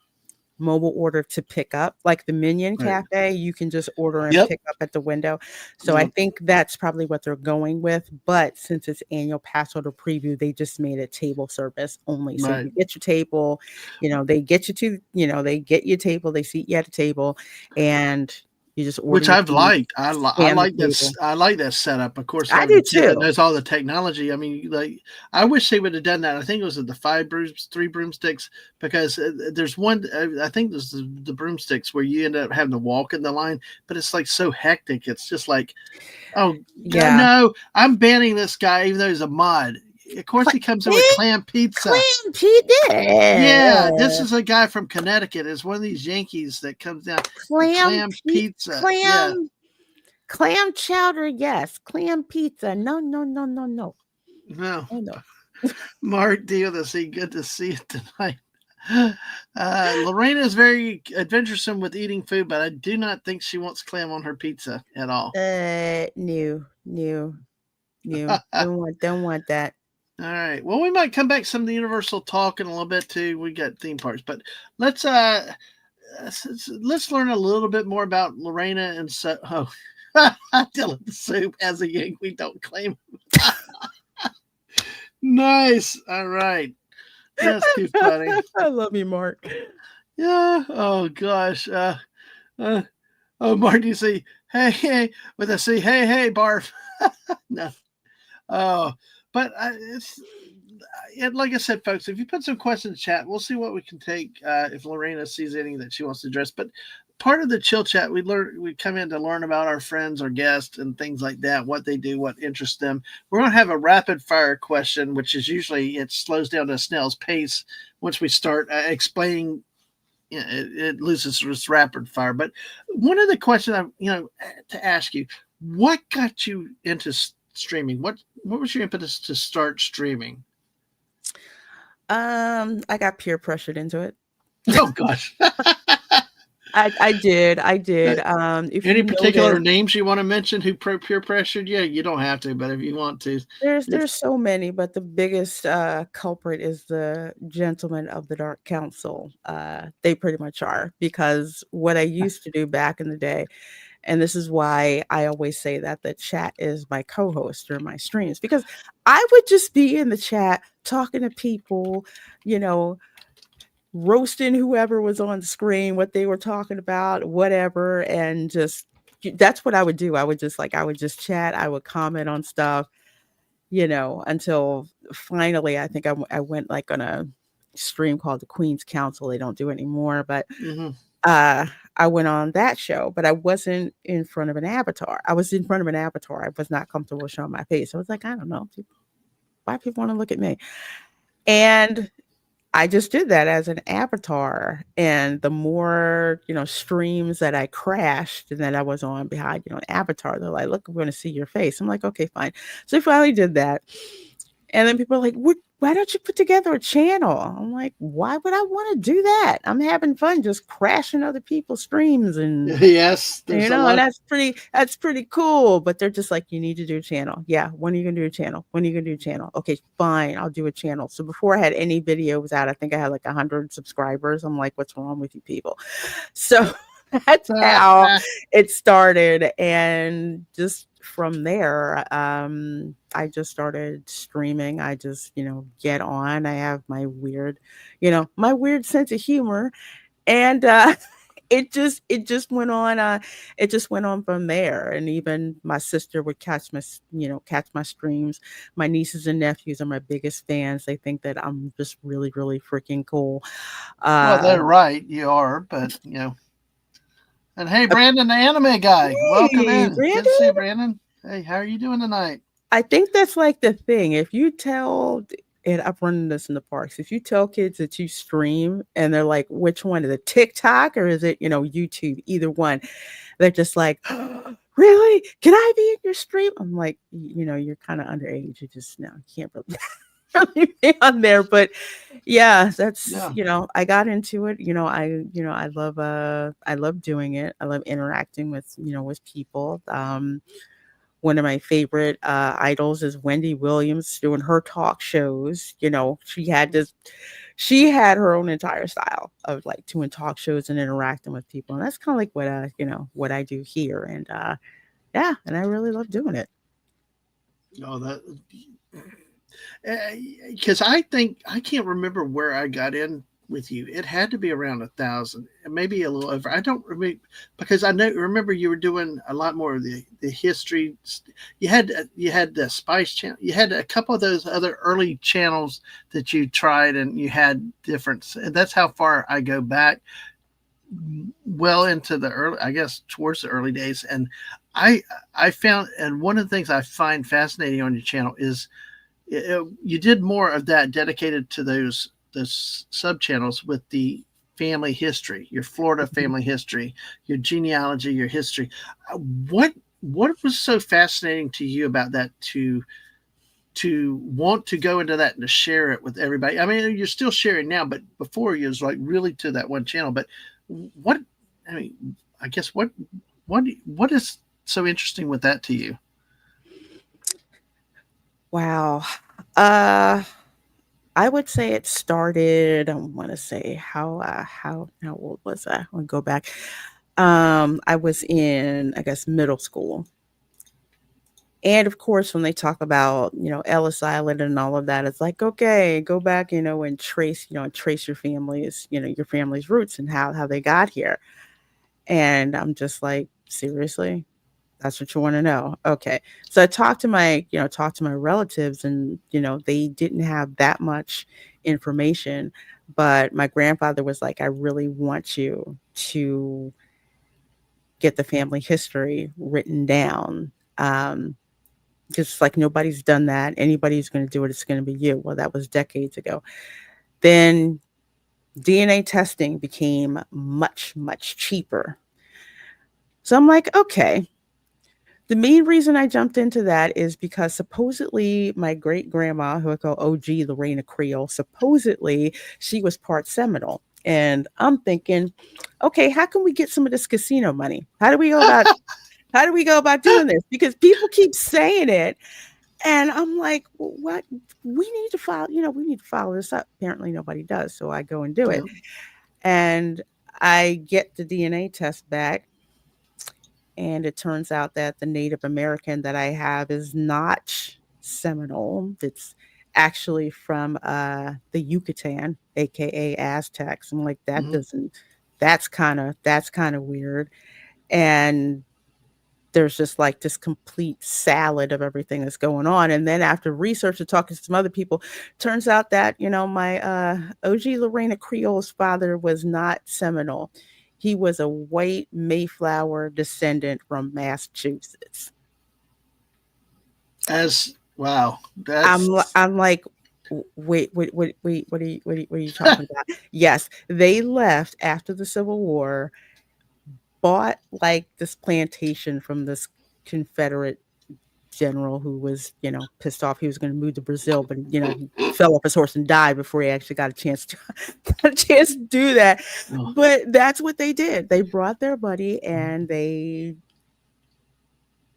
mobile order to pick up, like the Minion right. Cafe, you can just order and Yep. pick up at the window. So I Yep. think that's probably what they're going with. But since it's annual pass holder preview, they just made it table service only. So Right. you get your table, they get you to, they get your table, they seat you at a table, and you just order Which your I've food, liked. I scan the like this. table. I like that setup. Of course, I having do a kid that too. knows all the technology. I mean, like, I wish they would have done that. I think it was the three broomsticks, because there's one. I think there's the broomsticks where you end up having to walk in the line, but it's like so hectic. It's just like, oh Yeah. no, I'm banning this guy even though he's a mod. Of course, Cla- he comes in with See? clam pizza. Clam pizza. Yeah, this is a guy from Connecticut. It's one of these Yankees that comes down. The Clam clam pe- pizza. Yeah. clam clam chowder, yes. Clam pizza. No, no, no, no, no. No. Oh no. Mark, deal to see. Good to see you tonight. Lorena is very adventuresome with eating food, but I do not think she wants clam on her pizza at all. No, no, no. All Don't want that. right. Well, we might come back some of the Universal talk in a little bit too. We got theme parks, but let's let's learn a little bit more about Lorena and so. Oh, Dylan Soup as a Yank, we don't claim. Nice. All right. That's too funny. I love you, Mark. Yeah. Oh gosh. Uh, oh, Mark, you see, hey, hey, with a C, hey, hey, barf. No. Oh, but it's like I said, folks. If you put some questions in the chat, we'll see what we can take. If Lorena sees anything that she wants to address, but part of the chill chat, we come in to learn about our friends, our guests, and things like that. What they do, what interests them. We're gonna have a rapid fire question, which is usually it slows down to a snail's pace once we start explaining. It loses its rapid fire. But one of the questions to ask you, what got you into streaming? What was your impetus to start streaming? I got peer pressured into it. Oh gosh. I did. I did. If Any you particular notice, names you want to mention who peer pressured you? You don't have to, but if you want to, there's it's so many, but the biggest culprit is the gentlemen of the Dark Council. They pretty much are, because what I used to do back in the day, and this is why I always say that the chat is my co-host during my streams, because I would just be in the chat talking to people, you know, roasting whoever was on the screen, what they were talking about, whatever, and just that's what I would do. I would just chat, I would comment on stuff, until finally I think I went like on a stream called the Queen's Council. They don't do it anymore, but mm-hmm. uh I went on that show, but I wasn't in front of an avatar. I was in front of an avatar. I was not comfortable showing my face. I was like, I don't know, why people want to look at me. And I just did that as an avatar. And the more, streams that I crashed and that I was on behind, an avatar, they're like, look, we're going to see your face. I'm like, okay, fine. So I finally did that. And then people are like, why don't you put together a channel? I'm like, why would I want to do that? I'm having fun just crashing other people's streams, and Yes, there's a and lot. that's pretty cool. But they're just like, you need to do a channel. Yeah, when are you gonna do a channel? When are you gonna do a channel? Okay, fine, I'll do a channel. So before I had any videos out, I think I had like 100 subscribers. I'm like, what's wrong with you people? So that's how it started. And just from there, I just started streaming. I just, get on. I have my weird sense of humor. And it just went on from there. And even my sister would catch my streams. My nieces and nephews are my biggest fans. They think that I'm just really, really freaking cool. Well, uh they're right. You are, but And hey, Brandon, the anime guy, welcome Hey, in. Good to see Brandon. you, Brandon. Hey, how are you doing tonight? I think that's like the thing. If you tell, and I've run this in the parks, if you tell kids that you stream and they're like, which one? Is it TikTok or is it, YouTube? Either one. They're just like, really? Can I be in your stream? I'm like, you're kind of underage. You just, no, you can't really, really be on there. But yeah, that's, Yeah. I got into it. I love doing it. I love interacting with, with people. One of my favorite idols is Wendy Williams doing her talk shows. You know, she had her own entire style of like doing talk shows and interacting with people. And that's kind of like what, what I do here. And yeah, and I really love doing it. Oh, that because I think I can't remember where I got in with you. It had to be around 1,000, maybe a little over. I don't remember because I know remember you were doing a lot more of the history. You had the Spice Channel. You had a couple of those other early channels that you tried, and you had different. And that's how far I go back. Well into the early, I guess, towards the early days, and I I found, and one of the things I find fascinating on your channel is you did more of that dedicated to those sub channels with the family history, your Florida Mhm. family history, your genealogy, your history. What what was so fascinating to you about that to want to go into that and to share it with everybody? I mean, you're still sharing now, but before you was like really to that one channel. But what I mean, I guess what is so interesting with that to you? Wow. Uh, I would say it started. I want to say how old was I? I'll go back. I was in, I guess, middle school. And of course, when they talk about, Ellis Island and all of that, it's like, okay, go back, and trace your family's roots and how they got here. And I'm just like, seriously? That's what you want to know. Okay. So I talked to my relatives, and, they didn't have that much information, but my grandfather was like, I really want you to get the family history written down. Just like nobody's done that. Anybody who's going to do it, it's going to be you. Well, that was decades ago. Then DNA testing became much, much cheaper. So I'm like, okay. The main reason I jumped into that is because supposedly my great grandma, who I call OG, the Reina Creole, supposedly she was part Seminole. And I'm thinking, okay, how can we get some of this casino money? How do we go about doing this? Because people keep saying it. And I'm like, well, what? We need to follow this up. Apparently nobody does. So I go and do it. Yeah. And I get the DNA test back. And it turns out that the Native American that I have is not Seminole. It's actually from the Yucatan, aka Aztecs. I'm like, Hmm. that's kind of weird. And there's just like this complete salad of everything that's going on. And then after research and talking to some other people, turns out that, my OG Lorena Creole's father was not Seminole. He was a white Mayflower descendant from Massachusetts. As wow, that's I'm like, wait, what are you talking about? Yes, they left after the Civil War, bought like this plantation from this Confederate general who was, pissed off he was going to move to Brazil, but he fell off his horse and died before he actually got a chance to got a chance to do that. oh, But that's what they did. They brought their buddy and they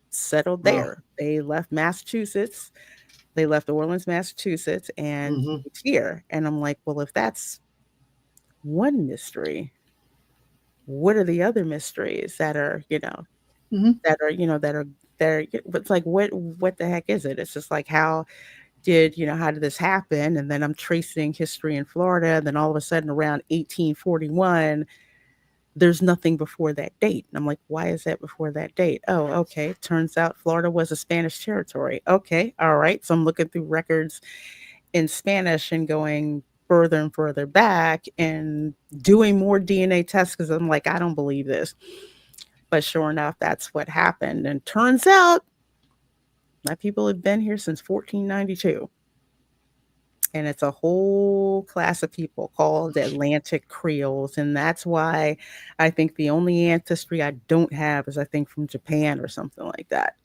settled wow. there. They left Massachusetts. They left Orleans, Massachusetts, and Hmm. moved here. And I'm like, well, if that's one mystery, what are the other mysteries that are, Hmm. that are, that are there? It's like, what the heck is it? It's just like, how did this happen? And then I'm tracing history in Florida. And then all of a sudden around 1841, there's nothing before that date. And I'm like, why is that before that date? Oh, okay. Turns out Florida was a Spanish territory. Okay. All right. So I'm looking through records in Spanish and going further and further back and doing more DNA tests because I'm like, I don't believe this. But sure enough, that's what happened. And turns out my people have been here since 1492. And it's a whole class of people called Atlantic Creoles, and that's why I think the only ancestry I don't have is I think from Japan or something like that.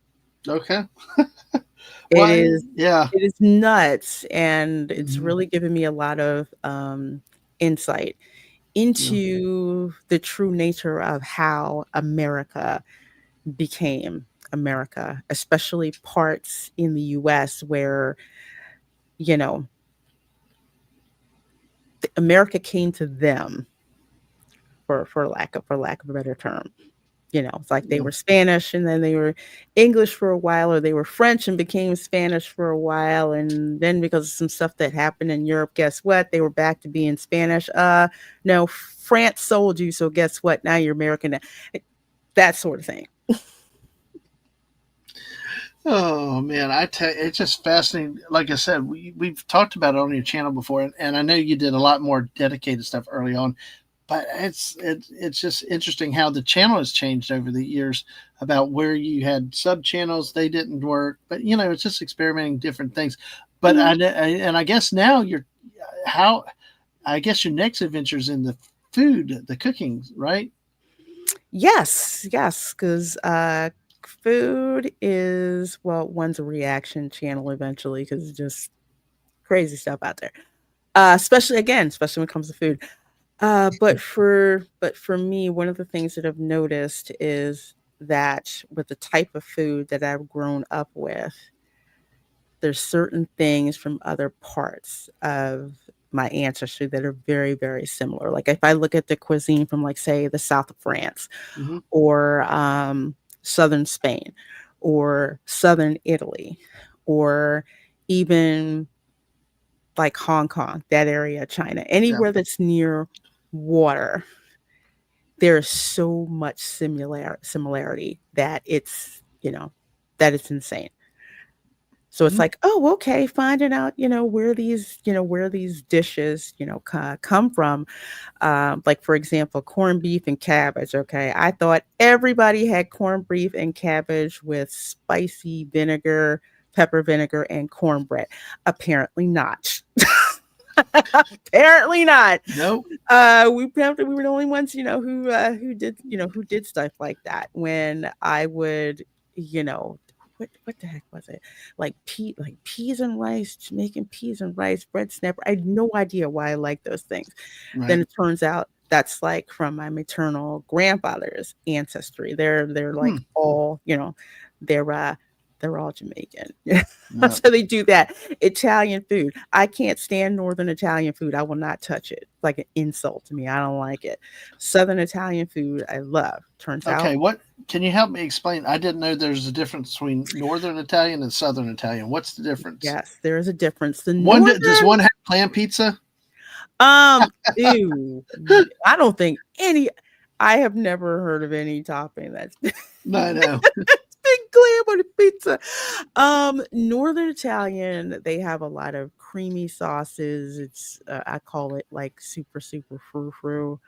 Okay. It Well, is yeah. it is nuts, and it's Hmm. really given me a lot of insight Yeah. into the true nature of how America became. America, especially parts in the US where, you know, America came to them, for lack of a better term. It's like they Yeah. were Spanish and then they were English for a while, or they were French and became Spanish for a while, and then because of some stuff that happened in Europe, guess what? They were back to being Spanish. No, France sold you, so guess what? Now you're American. That sort of thing. Oh man, I tell you, it's just fascinating. Like I said, we've talked about it on your channel before, and I know you did a lot more dedicated stuff early on. But it's just interesting how the channel has changed over the years. About where you had sub channels, they didn't work, but it's just experimenting different things. But Mhm. and I guess now you're how I guess your next adventure is in the food, the cooking, right? Yes, yes, because food is, well, one's a reaction channel eventually because it's just crazy stuff out there. Especially when it comes to food. But for me, one of the things that I've noticed is that with the type of food that I've grown up with, there's certain things from other parts of my ancestry that are very, very similar. Like if I look at the cuisine from, like, say, the south of France, Mm-hmm. or southern Spain, or southern Italy, or even like Hong Kong, that area of China, Yeah. anywhere that's near water, there's so much similarity that it's insane. So it's Mm-hmm. like, oh, okay, finding out, where these dishes, come from. Like, for example, corned beef and cabbage. Okay, I thought everybody had corned beef and cabbage with spicy vinegar, pepper vinegar, and cornbread. Apparently not. Apparently not. Nope. We were the only ones, who did stuff like that. When I would, you know, what the heck was it? Like peas and rice, Jamaican peas and rice, bread snapper. I had no idea why I like those things. Then Right. it turns out that's like from my maternal grandfather's ancestry. They're Hmm. like all, they're they're all Jamaican. Yeah. So they do that. Italian food. I can't stand Northern Italian food. I will not touch it. It's like an insult to me. I don't like it. Southern Italian food, I love. Turns out, Okay. What can you help me explain? I didn't know there's a difference between Northern Italian and Southern Italian. What's the difference? yes, there is a difference. The Does Northern, one have clam pizza? um, ew, I don't think any. I have never heard of any topping that's No, no. big glam on a pizza. Northern Italian, they have a lot of creamy sauces. It's I call it like super super frou frou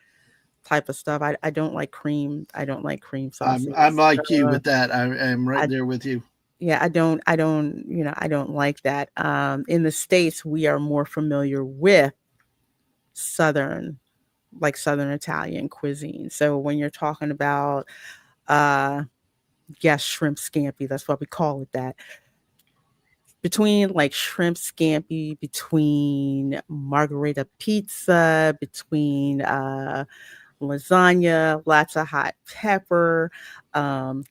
type of stuff. I don't like cream. I don't like cream I'm sauces. like you with that. I am right I there with you. Yeah, I don't like that. In the States, we are more familiar with southern southern Italian cuisine. So when you're talking about uh yes, shrimp scampi, that's what we call it that. Between like shrimp scampi, between margherita pizza, between lasagna, lots of hot pepper, um,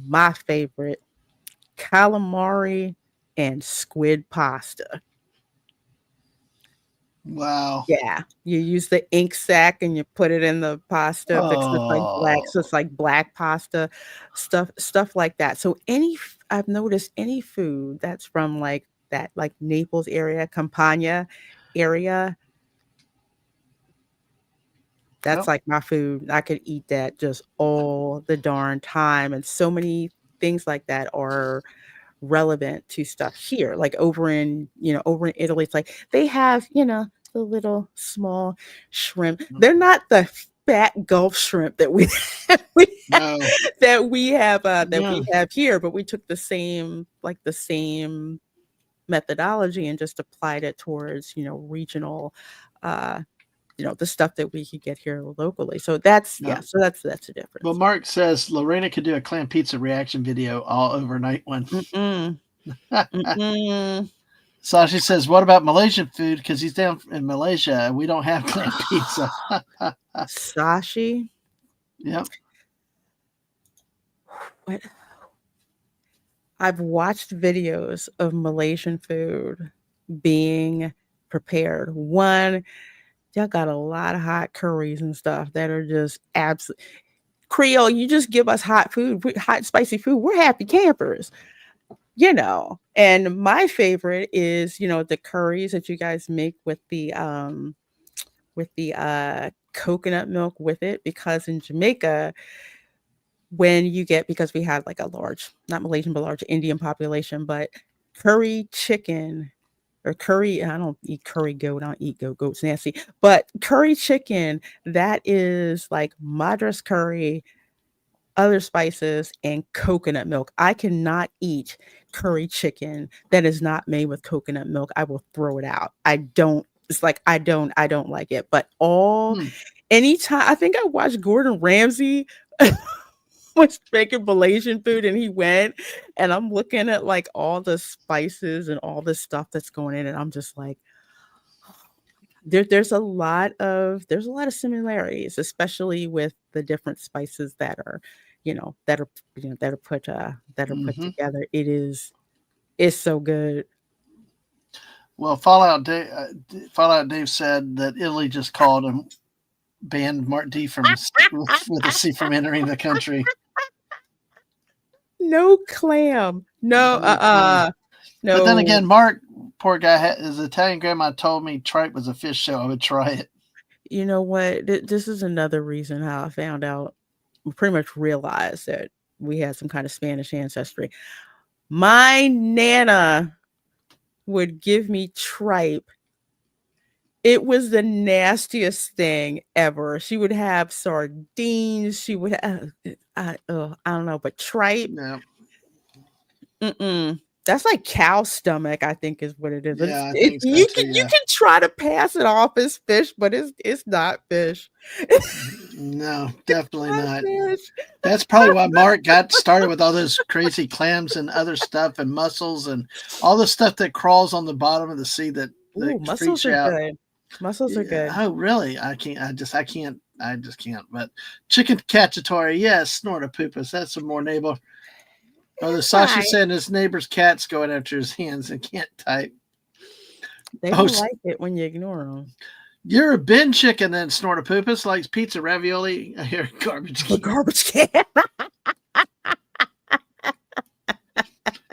my favorite, calamari and squid pasta. Wow. Yeah, you use the ink sac and you put it in the pasta, fix it like black, so Oh. it's like black pasta, stuff like that. So I've noticed any food that's from like that, like Naples area, Campania area, that's Yep. like my food. I could eat that just all the darn time, and so many things like that are relevant to stuff here. Like over in Italy, it's like they have, the little small shrimp. They're not the fat Gulf shrimp that we we have, No. that Yeah. we have here, but we took the same methodology and just applied it towards, regional uh the stuff that we could get here locally. So that's Yeah. yeah, so that's the Well, difference. Mark says Lorena could do a clam pizza reaction video all overnight one. Mm-mm. Mm-mm. Sashi says, "What about Malaysian food? Because he's down in Malaysia. We don't have clam pizza." Sashi. Yep. What? I've watched videos of Malaysian food being prepared. One, y'all got a lot of hot curries and stuff that are just absolute Creole. You just give us hot food, hot spicy food. We're happy campers, you know. And my favorite is, the curries that you guys make with the coconut milk with it, because in Jamaica, when you get, because we had like a large, not Malaysian, but large Indian population, but curry chicken or curry, I don't eat curry goat, I don't eat goat, goat's nasty, but curry chicken, that is like madras curry, other spices, and coconut milk. I cannot eat curry chicken that is not made with coconut milk. I will throw it out. I don't, it's like I don't like it. But Hmm. anytime, I think I watched Gordon Ramsay was making Malaysian food, and he went, and I'm looking at like all the spices and all the stuff that's going in, and I'm just like, there's a lot of similarities, especially with the different spices that are, that are put Hmm. together. It's so good. Well, Fallout Dave said that Italy just called and banned Mark D from with a C from entering the country. No clam. No, No clam. But then no. again, Mark, poor guy, his Italian grandma told me tripe was a fish, so I would try it. You know what? This is another reason how I found out, pretty much realized that we had some kind of Spanish ancestry. My nana would give me tripe. It was the nastiest thing ever. She would have sardines. She would have, I don't know, but tripe. No, Mm-mm. That's like cow stomach, I think, is what it is. yeah, It's, I it, think so you too. can you Yeah, can try to pass it off as fish, but it's not fish. no, definitely Not not. fish. That's probably why Mark got started with all those crazy clams and other stuff and mussels and all the stuff that crawls on the bottom of the sea that Ooh, freaks mussels you are out. good. Mussels are Yeah. good. Oh, really? I can't. I just can't. But chicken cacciatore, yes. Snortopoopas. That's some more neighbor. Oh, the Sashi Right. said his neighbor's cat's going after his hands and can't type. They Oh, don't like it when you ignore them. you're a bin chicken then, Snortopoopas. Likes pizza, ravioli. I hear garbage A can. garbage can.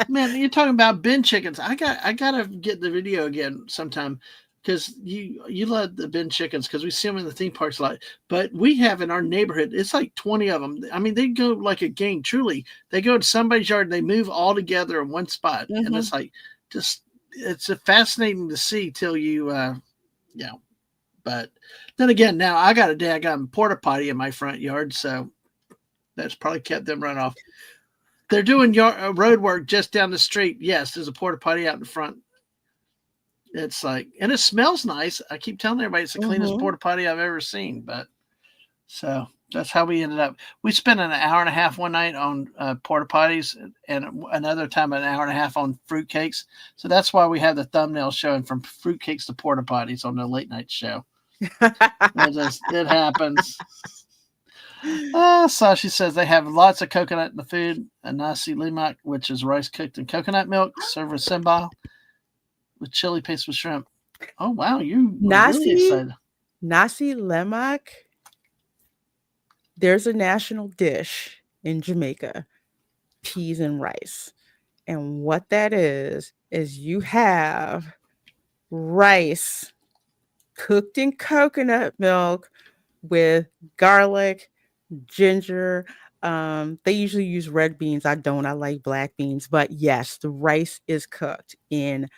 Man, you're talking about bin chickens. I gotta get the video again sometime because you love the bin chickens because we see them in the theme parks a lot. But we have in our neighborhood, it's like 20 of them. I mean, they go like a gang. Truly, they go to somebody's yard and they move all together in one spot, and Hmm. it's like just it's a fascinating to see till you yeah. But then again, now I got a daggone porta potty in my front yard, so that's probably kept them run off. They're doing road work just down the street. Yes, there's a porta potty out in front. It's like, and it smells nice. I keep telling everybody it's the cleanest Hmm. porta potty I've ever seen. But so that's how we ended up. We spent an hour and a half one night on porta potties, and another time an hour and a half on fruitcakes. So that's why we have the thumbnail showing from fruitcakes to porta potties on the late night show. It happens. Sashi says they have lots of coconut in the food. A nasi lemak, which is rice cooked in coconut milk, served with sambal with chili paste with shrimp. Oh wow, you are really Nasi excited. nasi lemak. There's a national dish in Jamaica, peas and rice. And what that is you have rice cooked in coconut milk with garlic, ginger. They usually use red beans. I don't. I like black beans. But yes, the rice is cooked in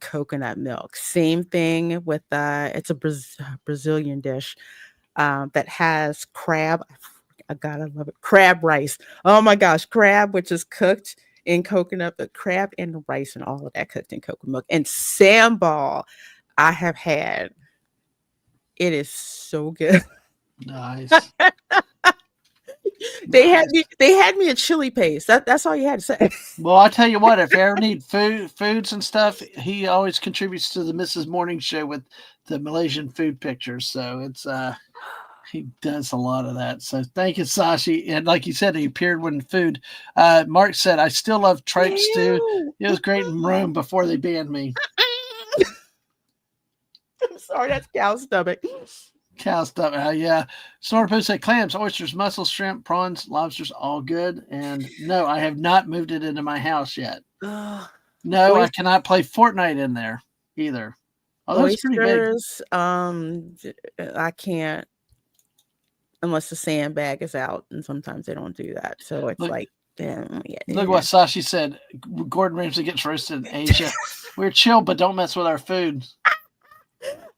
coconut milk. Same thing with it's a Brazilian dish that has crab. I gotta love it. Crab rice. Oh my gosh, crab, which is cooked in coconut, but crab and rice and all of that cooked in coconut milk. And sambal, I have had. It is so good. Nice, They had me. nice. They had me a chili paste. That's all you had to say. Well, I tell you what, if you ever need foods and stuff, he always contributes to the Mrs. Morning Show with the Malaysian food pictures. So it's He does a lot of that. So thank you, Sashi. And like you said, he appeared when food. Mark said, I still love tripe stew. Ew. It was great in Rome before they banned me. I'm sorry, that's cow stomach. Cow stuff. Yeah. Snorpoo said clams, oysters, mussels, shrimp, prawns, lobsters, all good. And no, I have not moved it into my house yet. No, I Oys- cannot play Fortnite in there either. Although it's pretty big. Oysters, I can't unless the sandbag is out, and sometimes they don't do that. So it's Look, like, yeah, look what Sashi said. Gordon Ramsay gets roasted in Asia. We're chill, but don't mess with our food.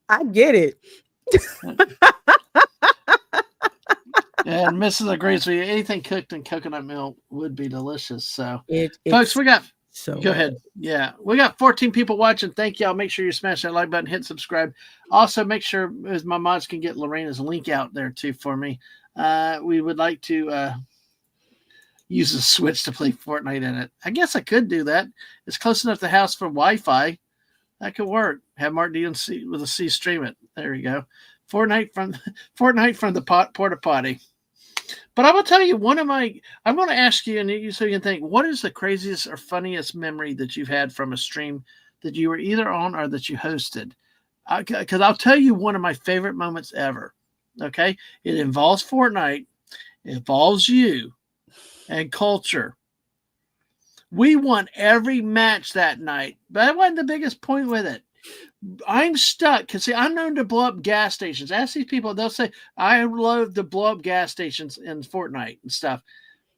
I get it. And Mrs. agrees with you. Anything cooked in coconut milk would be delicious. So, It's folks, we got. so Go ahead. Yeah, we got 14 people watching. Thank y'all. Make sure you smash that like button, hit subscribe. Also, make sure as my mods can get Lorena's link out there too for me. We would like to use a Switch to play Fortnite in it. I guess I could do that. It's close enough to the house for Wi-Fi. That could work. Have Mark DNC with a C stream it. There you go. Fortnite from the porta potty. But I'm gonna tell you I'm gonna ask you, and you so you can think, what is the craziest or funniest memory that you've had from a stream that you were either on or that you hosted? Because I'll tell you one of my favorite moments ever. Okay, it involves Fortnite, it involves you and culture. We won every match that night, but that wasn't the biggest point with it. I'm stuck because see, I'm known to blow up gas stations. Ask these people; they'll say I love to blow up gas stations in Fortnite and stuff.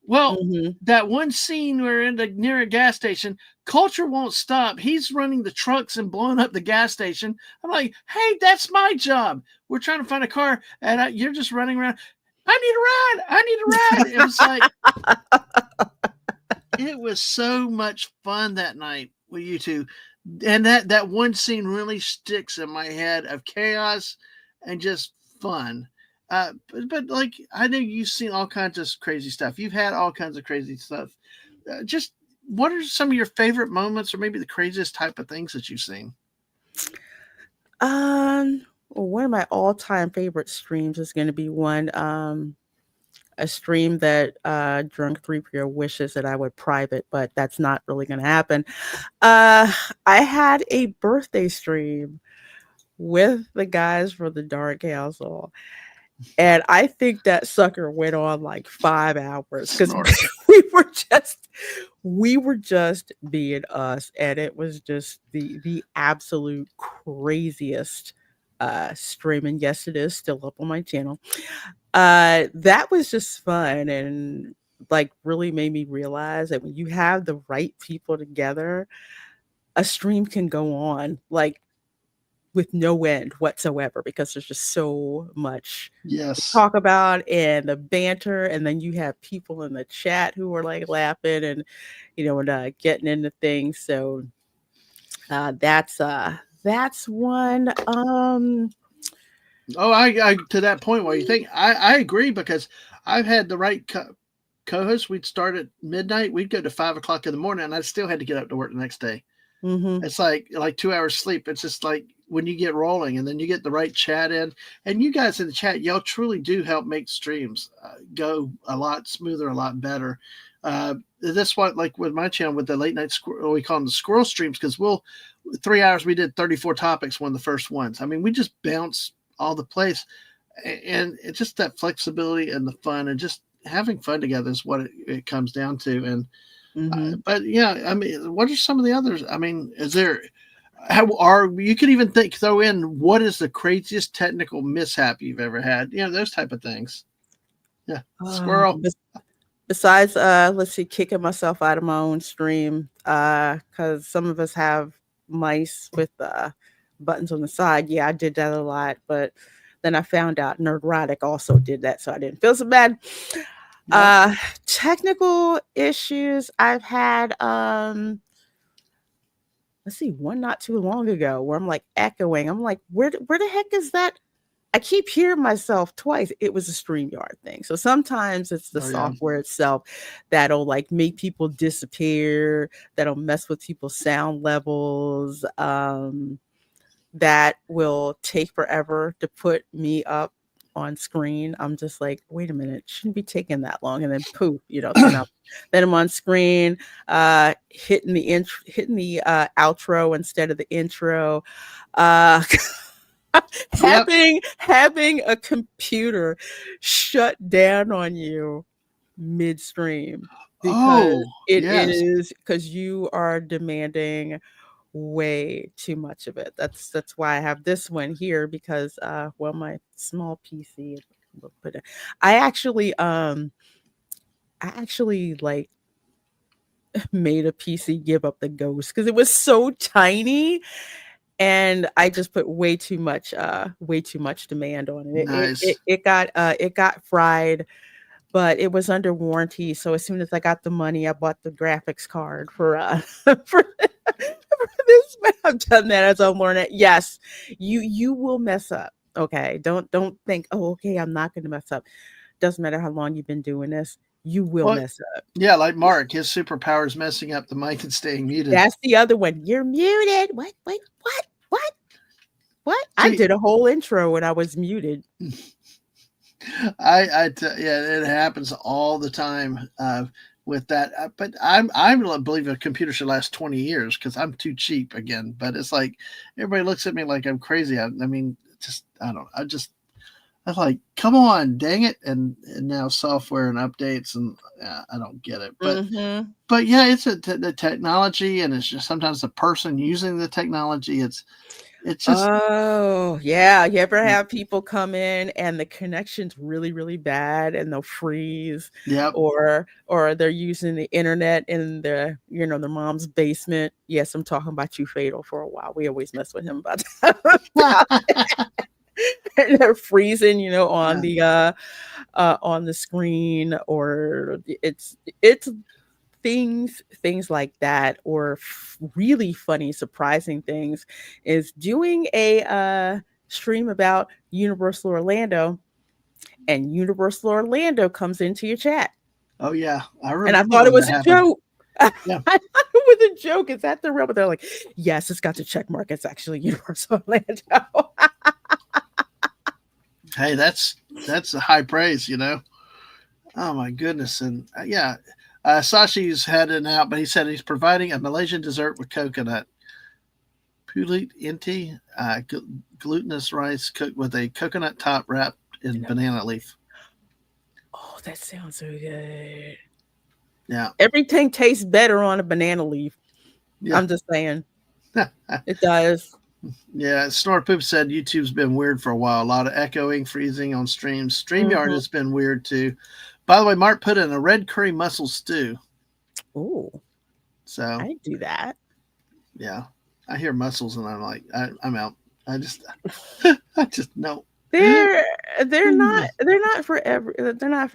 Well, that one scene we're in near a gas station, culture won't stop. He's running the trucks and blowing up the gas station. I'm like, hey, that's my job. We're trying to find a car, and you're just running around. I need a ride. I need a ride. It was like it was so much fun that night with you two. And that one scene really sticks in my head of chaos and just fun. But like I know you've seen all kinds of crazy stuff. You've had all kinds of crazy stuff. Just what are some of your favorite moments, or maybe the craziest type of things that you've seen? One of my all-time favorite streams is going to be a stream that Drunk 3PO wishes that I would private, but that's not really going to happen. I had a birthday stream with the guys from the Dark Council, and I think that sucker went on like 5 hours because we were just being us, and it was just the absolute craziest stream. And yes, it is still up on my channel. That was just fun, and like really made me realize that when you have the right people together, a stream can go on with no end whatsoever because there's just so much to talk about and the banter, and then you have people in the chat who are like laughing and getting into things. So that's one. I to that point where you think I agree because I've had the right co-host. We'd start at midnight, we'd go to 5 o'clock in the morning, and I still had to get up to work the next day. It's like 2 hours sleep. It's just like when you get rolling, and then you get the right chat in, and you guys in the chat, y'all truly do help make streams go a lot smoother, a lot better. That's what, like with my channel, with the late night we call them the squirrel streams, because 3 hours we did 34 topics, one of the first ones. I mean, we just bounce all the place, and it's just that flexibility and the fun and just having fun together is what it comes down to. And but yeah, I mean, what are some of the others? I mean, is there you could even throw in what is the craziest technical mishap you've ever had, those type of things. Yeah, squirrel. Besides let's see, kicking myself out of my own stream because some of us have mice with buttons on the side. Yeah, I did that a lot, but then I found out Nerdrotic also did that, so I didn't feel so bad. Technical issues I've had, let's see, one not too long ago where I'm like echoing. I'm like, where the heck is that? I keep hearing myself twice. It was a StreamYard thing. So sometimes it's the software itself that'll like make people disappear, that'll mess with people's sound levels, that will take forever to put me up on screen, I'm just like, wait a minute, shouldn't be taking that long. And then poof, then I'm on screen, hitting the outro instead of the intro. Uh, Yep. having a computer shut down on you midstream because Oh, it yes. is because you are demanding way too much of it. That's why I have this one here because well my small PC will put it. I actually I actually like made a PC give up the ghost because it was so tiny and I just put way too much demand on it. Nice. It got fried, but it was under warranty. So as soon as I got the money, I bought the graphics card for for this. I've done that as I'm learning. Yes, you will mess up. Okay, don't think. Oh, okay, I'm not going to mess up. Doesn't matter how long you've been doing this. You will Well, mess up. yeah, like Mark, his superpower is messing up the mic and staying muted. That's the other one. You're muted. What? Wait, what? What? What? I See, did a whole intro when I was muted. yeah, it happens all the time with that. But I believe a computer should last 20 years because I'm too cheap again. But it's like everybody looks at me like I'm crazy. I mean, just I don't. I was like, come on, dang it! And now software and updates and I don't get it. Mm-hmm. But yeah, it's the technology and it's just sometimes the person using the technology. It's just Oh, yeah. You ever have people come in and the connection's really, really bad and they'll freeze yep. or they're using the internet in their mom's basement. Yes, I'm talking about you, Fatal, for a while. We always mess with him about that. And they're freezing, Yeah. on the screen or it's things like that or really funny surprising things is doing a stream about Universal Orlando and Universal Orlando comes into your chat Oh yeah, I and I remember thought it when that was a happened. joke. I Yeah. thought it was a joke. Is that the real? But they're like, yes, it's got the check mark. It's actually Universal Orlando. Hey, that's a high praise. Oh my goodness, and yeah, Sashi's had it out, but he said he's providing a Malaysian dessert with coconut pulut inti, glutinous rice cooked with a coconut top wrapped in banana leaf. Oh, that sounds so good. Yeah, Everything tastes better on a banana leaf. yeah, I'm just saying it does. yeah. Snore Poop said YouTube's been weird for a while. A lot of echoing, freezing on streams. Streamyard Hmm. has been weird too. By the way, Mark put in a red curry mussel stew. Oh, So I do that. yeah, I hear mussels and I'm like, I'm out. I just, I just no. They're they're not for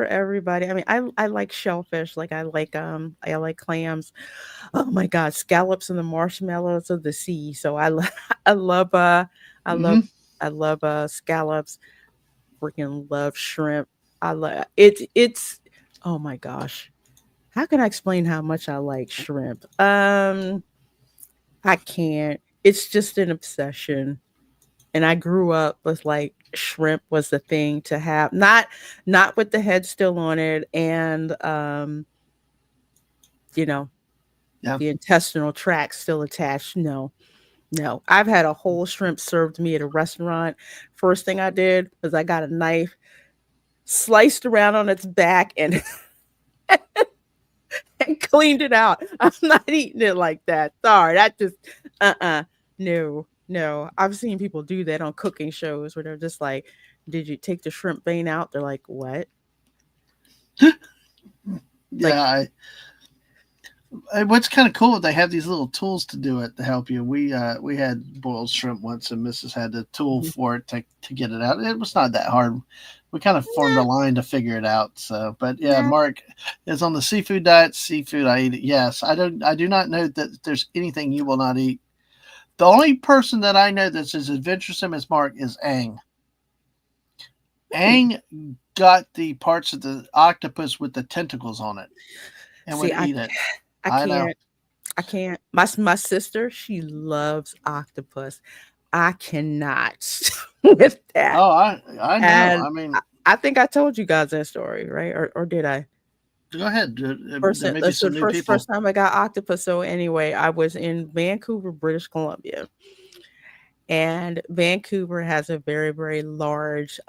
everybody. I mean, I like shellfish, like I like clams. Oh my god, scallops and the marshmallows of the sea. So I love I love Mm-hmm. I love scallops. Freaking love shrimp. I love it's oh my gosh. How can I explain how much I like shrimp? I can't. It's just an obsession. And I grew up with like shrimp was the thing to have. Not with the head still on it and you know, Yeah. the intestinal tract still attached. No. No. I've had a whole shrimp served to me at a restaurant. First thing I did was I got a knife, sliced around on its back and and cleaned it out. I'm not eating it like that. Sorry. That just no, no. I've seen people do that on cooking shows where they're just like, "Did you take the shrimp vein out?" They're like, "What?" Like, Yeah. What's kind of cool, they have these little tools to do it to help you. We had boiled shrimp once, and Mrs. had the tool mhm. for it to get it out. It was not that hard. We kind of formed a Nah, line to figure it out. So, but yeah, nah. Mark is on the seafood diet. Seafood, I eat it. Yes, I don't. I do not know that there's anything you will not eat. The only person that I know that's as adventuresome as Mark is Ang. Hmm. Ang got the parts of the octopus with the tentacles on it and See, would eat it. I I know. can't. I can't. My sister, she loves octopus. I cannot with that. Oh, I know. And I mean, I think I told you guys that story, right? Or did I? go ahead. First, There may be that's the some new first people. time I got octopus. So anyway, I was in Vancouver, British Columbia, and Vancouver has a very large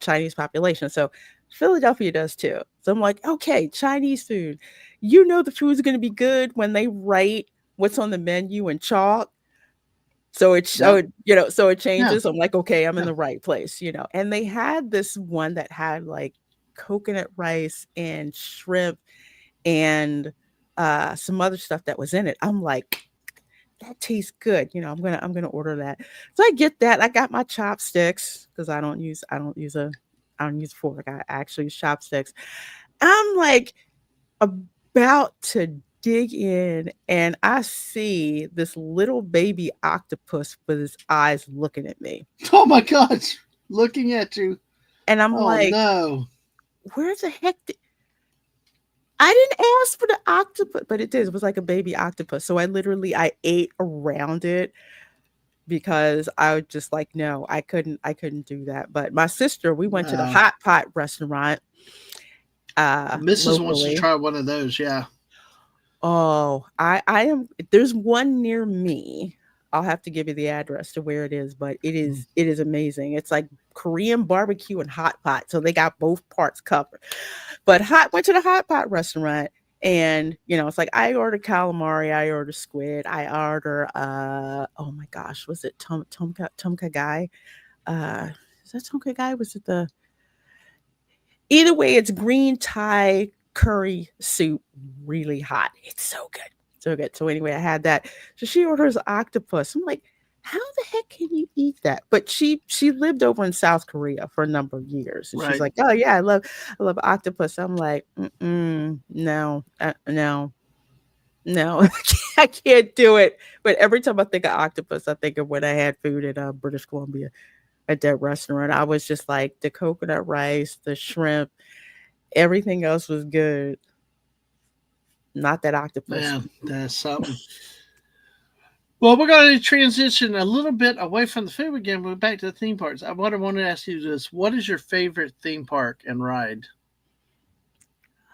Chinese population. So Philadelphia does too. So I'm like, okay, Chinese food. You know the food's going to be good when they write what's on the menu in chalk. Yep. So it Yeah. changes. I'm like, okay, I'm in Yeah. the right place. And they had this one that had like coconut rice and shrimp and some other stuff that was in it. I'm like, that tastes good. I'm gonna order that. So I get that. I got my chopsticks because I don't use a fork. I actually use chopsticks. I'm like about to dig in, and I see this little baby octopus with his eyes looking at me. Oh my gosh. Looking at you. And I'm Oh like, no. where the heck I didn't ask for the octopus, but it did. It was like a baby octopus. So I ate around it because I was just like, no, I couldn't do that. But my sister, we went to the No. hot pot restaurant Mrs. wants to locally. try one of those. Yeah. Oh, I am there's one near me. I'll have to give you the address to where it is, but it is amazing. It's like Korean barbecue and hot pot. So they got both parts covered. But hot went to the hot pot restaurant, and it's like I ordered calamari, I ordered squid, I order oh my gosh, was it Tomka guy? Uh is that Tomka guy? Was it the Either way, it's green Thai curry soup, really hot. It's so good. So good. So anyway, I had that. So she orders octopus. I'm like, how the heck can you eat that? But she lived over in South Korea for a number of years, and she's Right. like, oh yeah, I love octopus. I'm like, no, no, no, I can't do it. But every time I think of octopus, I think of when I had food in British Columbia at that restaurant. I was just like the coconut rice, the shrimp, everything else was good. Not that octopus. Man, that's something. Well, we're going to transition a little bit away from the food again. We're back to the theme parks. What I want to ask you is, what is your favorite theme park and ride?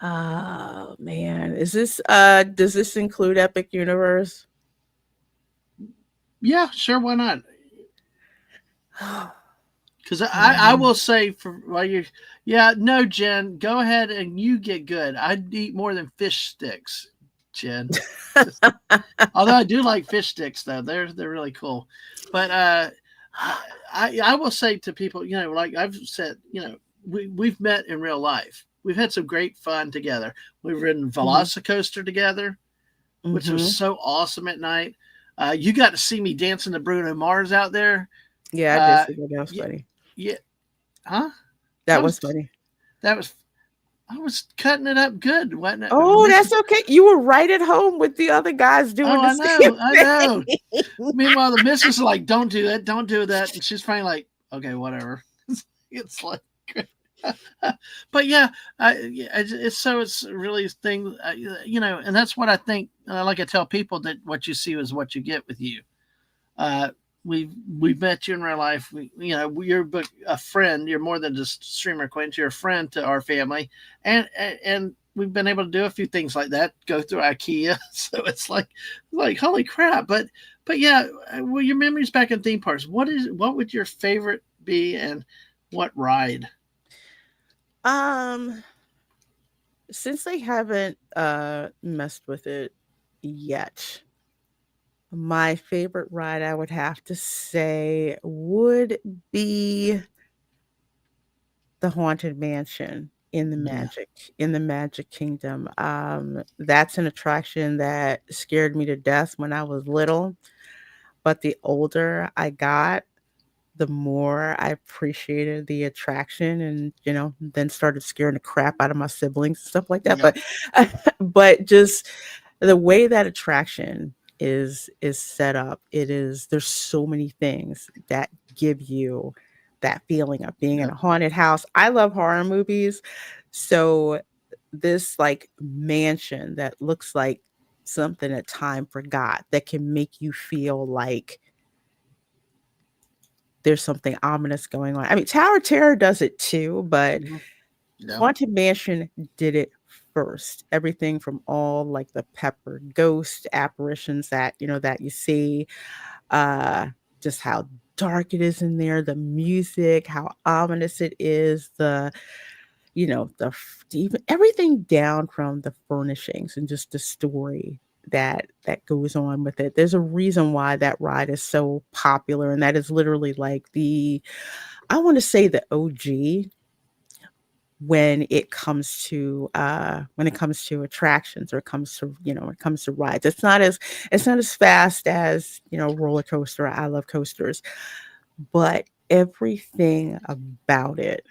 Oh man. Does this include Epic Universe? Yeah, sure. Why not? Oh Because I man. will say for while you, yeah, no, Jen, go ahead and you get good. I'd eat more than fish sticks, Jen. Just, although I do like fish sticks though, they're really cool. But I will say to people, like I've said, we've met in real life. We've had some great fun together. We've ridden Mhm. Velocicoaster together, which was Mhm. so awesome at night. You got to see me dancing to Bruno Mars out there. Yeah, I did Uh, see that. That was yeah, funny. yeah, huh? That That was was funny. that was I was cutting it up good, wasn't it? Oh, that's okay. You were right at home with the other guys Oh, doing the I same know, I know. thing. Meanwhile, the missus is like, "Don't do that, don't do that," and she's finally like, "Okay, whatever." It's like, but yeah, it's really a thing, and that's what I think. Like I tell people that what you see is what you get with you. Uh, we've met you in real life. You're a friend. You're more than just streamer acquaintance. You're a friend to our family, and we've been able to do a few things like that. Go through IKEA, so it's like holy crap. But yeah, well, your memories back in theme parks. What would your favorite be, and what ride? um, since they haven't messed with it yet, my favorite ride I would have to say would be the Haunted Mansion Yeah, in the Magic Kingdom. That's an attraction that scared me to death when I was little, but the older I got, the more I appreciated the attraction, and then started scaring the crap out of my siblings and stuff like that. yeah, But just the way that attraction is set up, there's so many things that give you that feeling of being in yeah. a haunted house. I love horror movies, so this like mansion that looks like something that time forgot, that can make you feel like there's something ominous going on. I mean, Tower of Terror does it too, but Mhm. Yeah. Haunted Mansion did it first. Everything from all like the pepper ghost apparitions that that you see, uh, just how dark it is in there, the music, how ominous it is, even everything down from the furnishings and just the story that goes on with it. There's a reason why that ride is so popular, and that is literally like I want to say the OG when it comes to attractions, or it comes to when it comes to rides. It's not as fast as roller coaster. I love coasters, but everything about it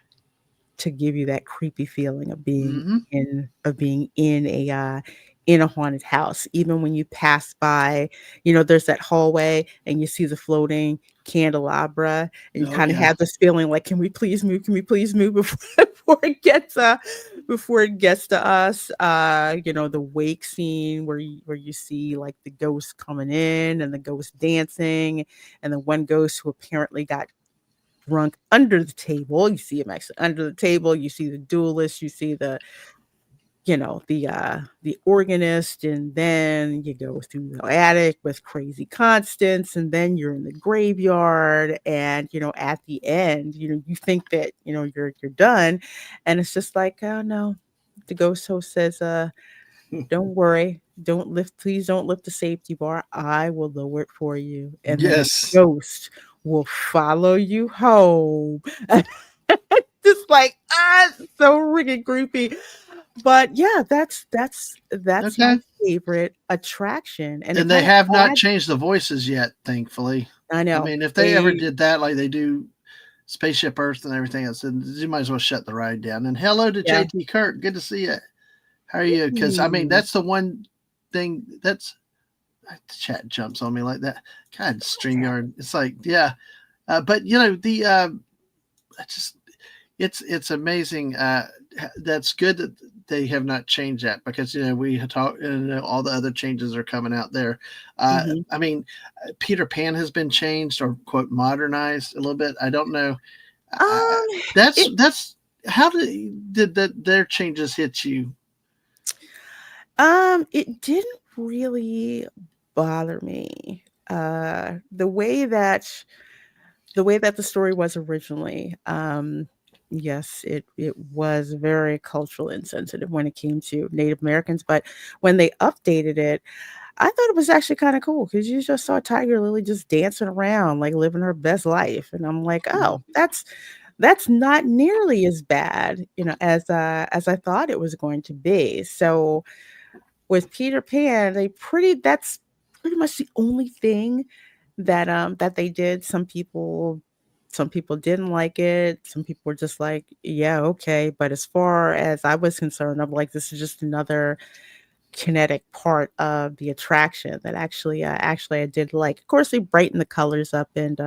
to give you that creepy feeling of being Hmm. in a haunted house. Even when you pass by, there's that hallway and you see the floating candelabra, and you Oh kind of yeah. have this feeling like, can we please move? Can we please move before it gets to us? The wake scene where you see like the ghosts coming in and the ghosts dancing, and the one ghost who apparently got drunk under the table. You see him actually under the table. You see the duelist. You see the organist, and then you go through the attic with crazy Constance, and then you're in the graveyard, and at the end, you think that you're done, and it's just like, oh no, the ghost host says, don't worry, please don't lift the safety bar. I will lower it for you. And then the Yes. ghost will follow you home. Just like, it's so freaking creepy. But yeah, that's my Okay. favorite attraction. And it And they kind of have not adds, changed the voices yet, thankfully. I I know. mean, if they ever They did that like they do Spaceship Earth and everything else, then you might as well shut the ride down. And hello to yeah. JT Kirk. Good to see you. How are you? Because I mean, Hmm, that's the one thing that's the chat jumps on me like that. God, okay. StreamYard. It's like, yeah. But the I just it's amazing. That's good that they have not changed that, because we had talked. All the other changes are coming out there. Hmm. I mean, Peter Pan has been changed, or quote modernized a little bit. I don't know. Um, it That's how did that their changes hit you? it didn't really bother me. The way that the story was originally, yes, it was very cultural insensitive when it came to Native Americans, but when they updated it, I thought it was actually kind of cool because you just saw Tiger Lily just dancing around, like living her best life, and I'm like, Mhm. oh, that's not nearly as bad, as I thought it was going to be. So with Peter Pan, that's pretty much the only thing that they did. Some people didn't like it. Some people were just like, yeah, okay. But as far as I was concerned, I'm like, this is just another kinetic part of the attraction that actually I did like. Of course, they brighten the colors up and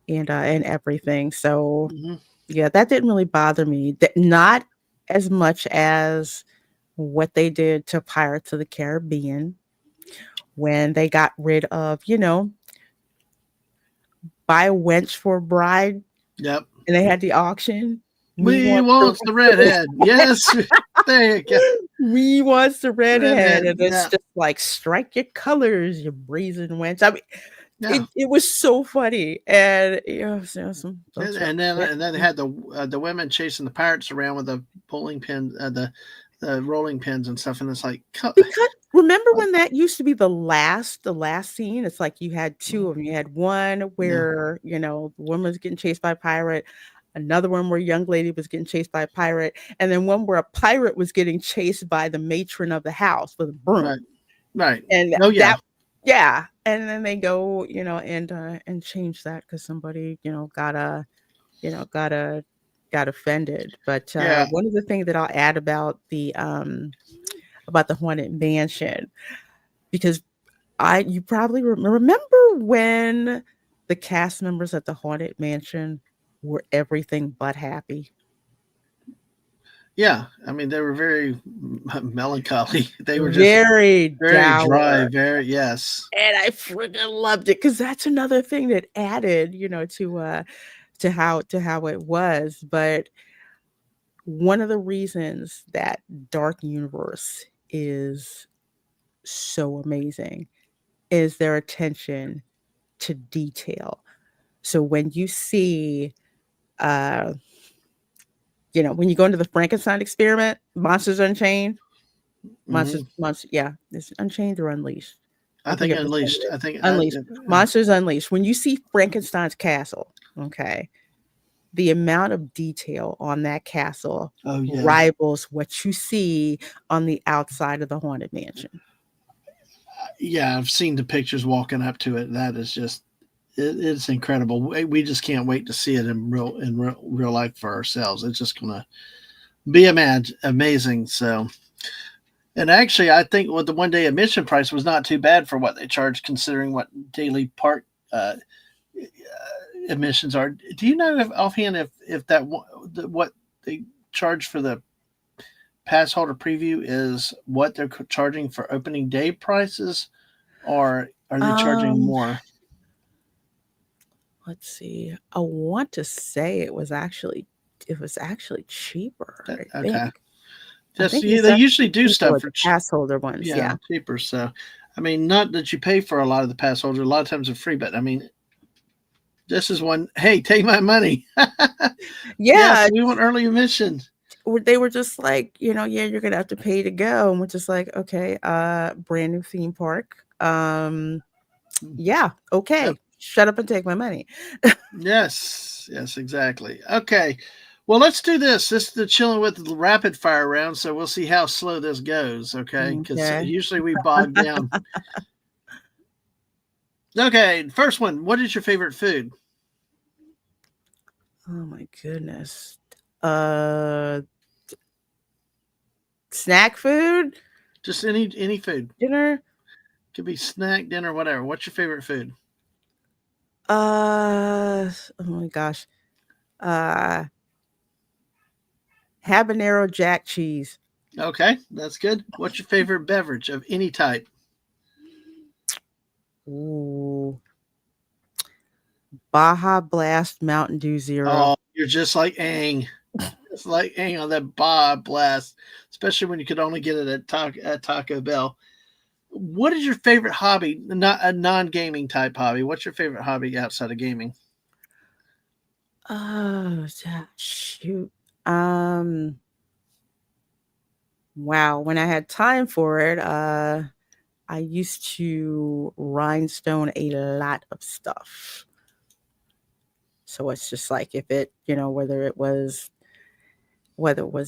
everything. So Mhm. yeah, that didn't really bother me. That not as much as what they did to Pirates of the Caribbean when they got rid of, buy a wench for a bride, Yep. and they had the auction. We We want want the the redhead. Yes. There you go. we want the redhead, Redhead. and it's Yeah. just like, strike your colors, you brazen wench. I mean, Yeah. it was so funny, and some And folks were and then upset. and then they had the women chasing the pirates around with the bowling pin, the rolling pins and stuff, and it's like, Because remember when that used to be the last scene? It's like you had two of them. You had one yeah, where, the woman was getting chased by a pirate, another one where a young lady was getting chased by a pirate, and then one where a pirate was getting chased by the matron of the house with a broom. right, right. And Oh yeah, that yeah, and then they go, and change that because somebody, got offended. But yeah, one of the things that I'll add about the Haunted Mansion, because you probably remember when the cast members at the Haunted Mansion were everything but happy. Yeah, I mean they were very melancholy. They were just Very very dry. dour. Very yes. And I freaking loved it because that's another thing that added, to how it was. But one of the reasons that Dark Universe is so amazing is their attention to detail. So when you see, uh, when you go into the Frankenstein experiment, Monsters Unchained, Hmm. yeah, it's Unchained or Unleashed. I I think forget which one Unleashed. it is. I think Unleashed, Monsters Unleashed. When you see Frankenstein's castle, okay, the amount of detail on that castle oh yeah, rivals what you see on the outside of the haunted mansion. yeah. I've seen the pictures walking up to it. That is just it's incredible. We just can't wait to see it in real life for ourselves. It's just gonna be amazing. So, and actually, I think what the 1 day admission price was not too bad for what they charge, considering what daily park uh, admissions are. Do you know if offhand if what they charge for the pass holder preview is what they're charging for opening day prices, or are they charging Um, more? let's see. I want to say it was actually cheaper, I think. Okay, I just think yeah, it's they actually usually do cheaper stuff with for the pass holder ones. yeah Yeah. cheaper. So, I mean, not that you pay for a lot of the pass holders. A lot of times they're free, but I mean, this is one. Hey, take my money. Yes, Yeah, we want early admission. they were just like, yeah, you're gonna have to pay to go, and we're just like, okay, brand new theme park. Yeah, Yep. okay, shut up and take my money. Yes. Yes. Exactly. Okay. Well, let's do this. This is the chilling with the rapid fire round, so we'll see how slow this goes. Okay, because Okay. usually we bog down. Okay, first one. What is your favorite food? Oh my goodness. Uh, Snack food, Just any food. dinner. Could be snack, dinner, whatever. What's your favorite food? Oh my gosh. Uh, Habanero jack cheese. Okay, that's good. What's your favorite beverage of any type? Ooh, Baja Blast Mountain Dew Zero. Oh, you're just like Ang. It's like Ang on that Bob Blast, especially when you could only get it at Taco Bell. What is your favorite hobby? Not a non-gaming type hobby. What's your favorite hobby outside of gaming? Oh, shoot. Um, wow. When I had time for it, I used to rhinestone a lot of stuff. So it's just like if it, whether it was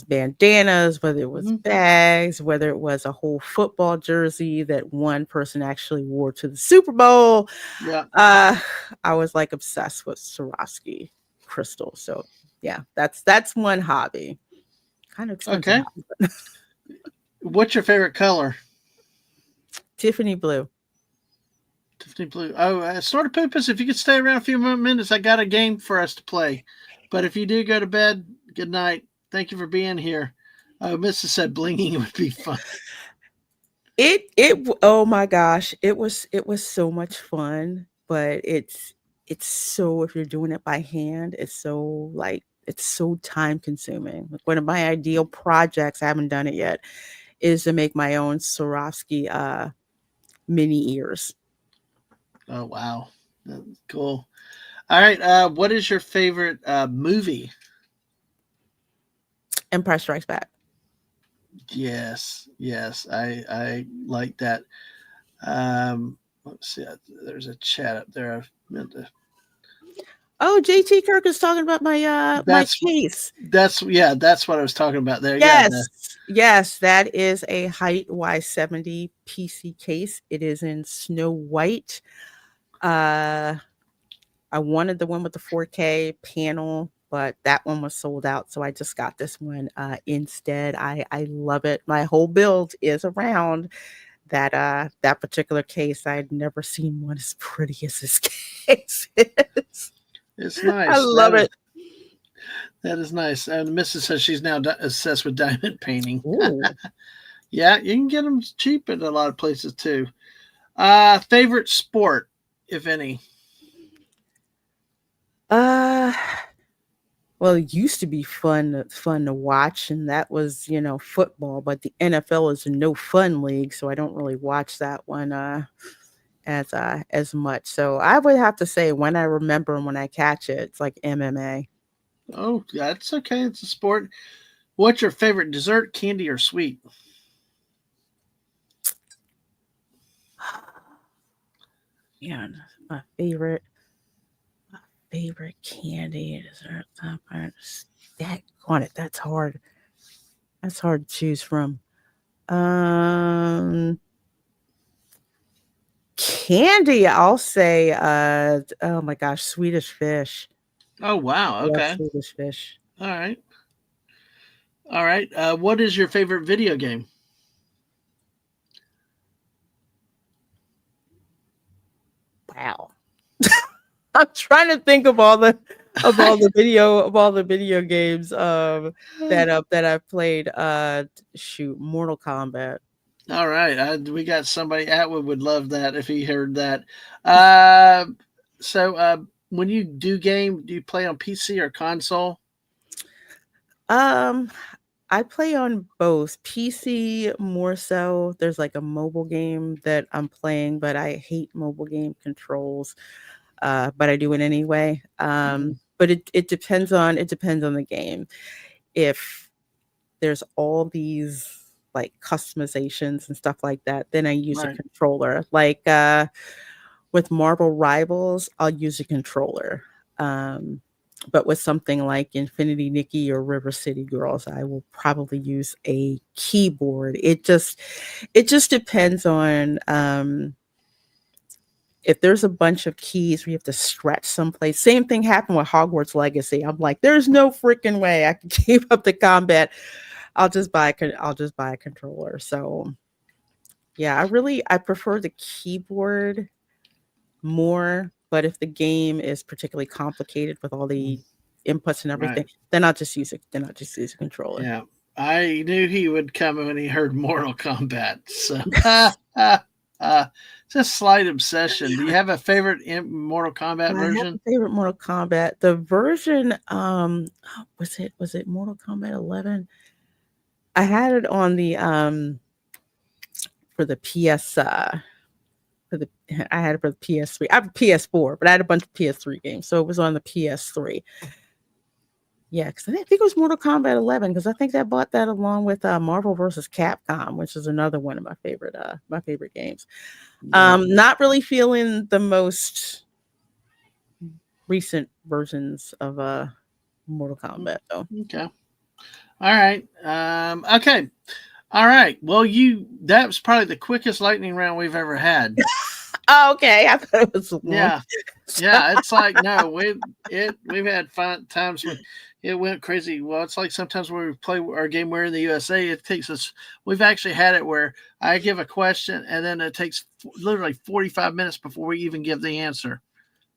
bandanas, whether it was Hmm. bags, whether it was a whole football jersey that one person actually wore to the Super Bowl, Yeah. uh, I was like obsessed with Swarovski crystals. So yeah, that's one hobby. Kind of expensive Okay. hobby, but What's your favorite color? Tiffany blue. Tiffany blue. Oh, Snorter Poopus, if you could stay around a few more minutes, I got a game for us to play. But if you do go to bed, good night. Thank you for being here. Mrs. said blinging would be fun. Oh my gosh, it was so much fun, but it's so, if you're doing it by hand, it's so time consuming. Like one of my ideal projects, I haven't done it yet, is to make my own Swarovski mini ears. Oh, wow. That's cool. All right. What is your favorite movie? Empire Strikes Back. Yes. Yes. I like that. Let's see. There's a chat up there. I've meant to. Oh, JT Kirk is talking about my That's case. yeah. That's what I was talking about there. Yeah. Yes. Yes, that is a Height Y70 PC case. It is in snow white. Uh I wanted the one with the 4K panel, but that one was sold out, so I just got this one instead. I love it. My whole build is around that particular case. I'd never seen one as pretty as this case is. It's I nice. love it. That is nice. And the missus says she's now obsessed with diamond painting. Ooh. Yeah, you can get them cheap at a lot of places too. Favorite sport, if any? Uh, well, it used to be fun to watch, and that was, football, but the NFL is a no fun league, so I don't really watch that one as much. So I would have to say when I remember and when I catch it, it's like MMA. Oh, that's okay. It's a sport. What's your favorite dessert, candy, or sweet? Yeah, my favorite candy dessert. That on it. That's hard. That's hard to choose from. Um, Candy, I'll say, oh my gosh, Swedish Fish. Oh, wow. I love Okay. Swedish Fish. All right. All right. What is your favorite video game? Wow. I'm trying to think of all the video games that I've played. Shoot, Mortal Kombat. All right. We got somebody, Atwood would love that if he heard that. Uh, so, when you do game, do you play on PC or console? Um, I play on both PC more so. There's like a mobile game that I'm playing, but I hate mobile game controls. But I do it anyway. Mhm. But it depends on the game. If there's all these like customizations and stuff like that, then I use a Right. controller. Like with Marvel Rivals, I'll use a controller. Um, but with something like Infinity Nikki or River City Girls, I will probably use a keyboard. It just depends on if there's a bunch of keys we have to stretch someplace. Same thing happened with Hogwarts Legacy. I'm like, there's no freaking way I can keep up the combat. I'll just buy a controller. So yeah, I prefer the keyboard more. But if the game is particularly complicated with all Mm. the inputs and everything, Right. then I'll just use it. Then I'll just use a controller. Yeah. I knew he would come when he heard Mortal Kombat. So, uh, just slight obsession. Do you have a favorite Mortal Kombat I have version? a favorite Mortal Kombat. The version, was it Mortal Kombat 11? I had it on the for the PS for the I had it for the PS3. I have a PS4, but I had a bunch of PS3 games, so it was on the PS3. Yeah, because I think it was Mortal Kombat 11 because I think I bought that along with Marvel versus Capcom, which is another one of my favorite games. Yeah. Not really feeling the most recent versions of Mortal Kombat though. Okay. All right. Okay. All right. Well, that was probably the quickest lightning round we've ever had. Oh, okay, I thought it was long. Yeah. Yeah. It's like no, we've had fun times when it went crazy. Well, it's like sometimes when we play our game, we're in the USA. It takes us. We've actually had it where I give a question and then it takes literally 45 minutes before we even give the answer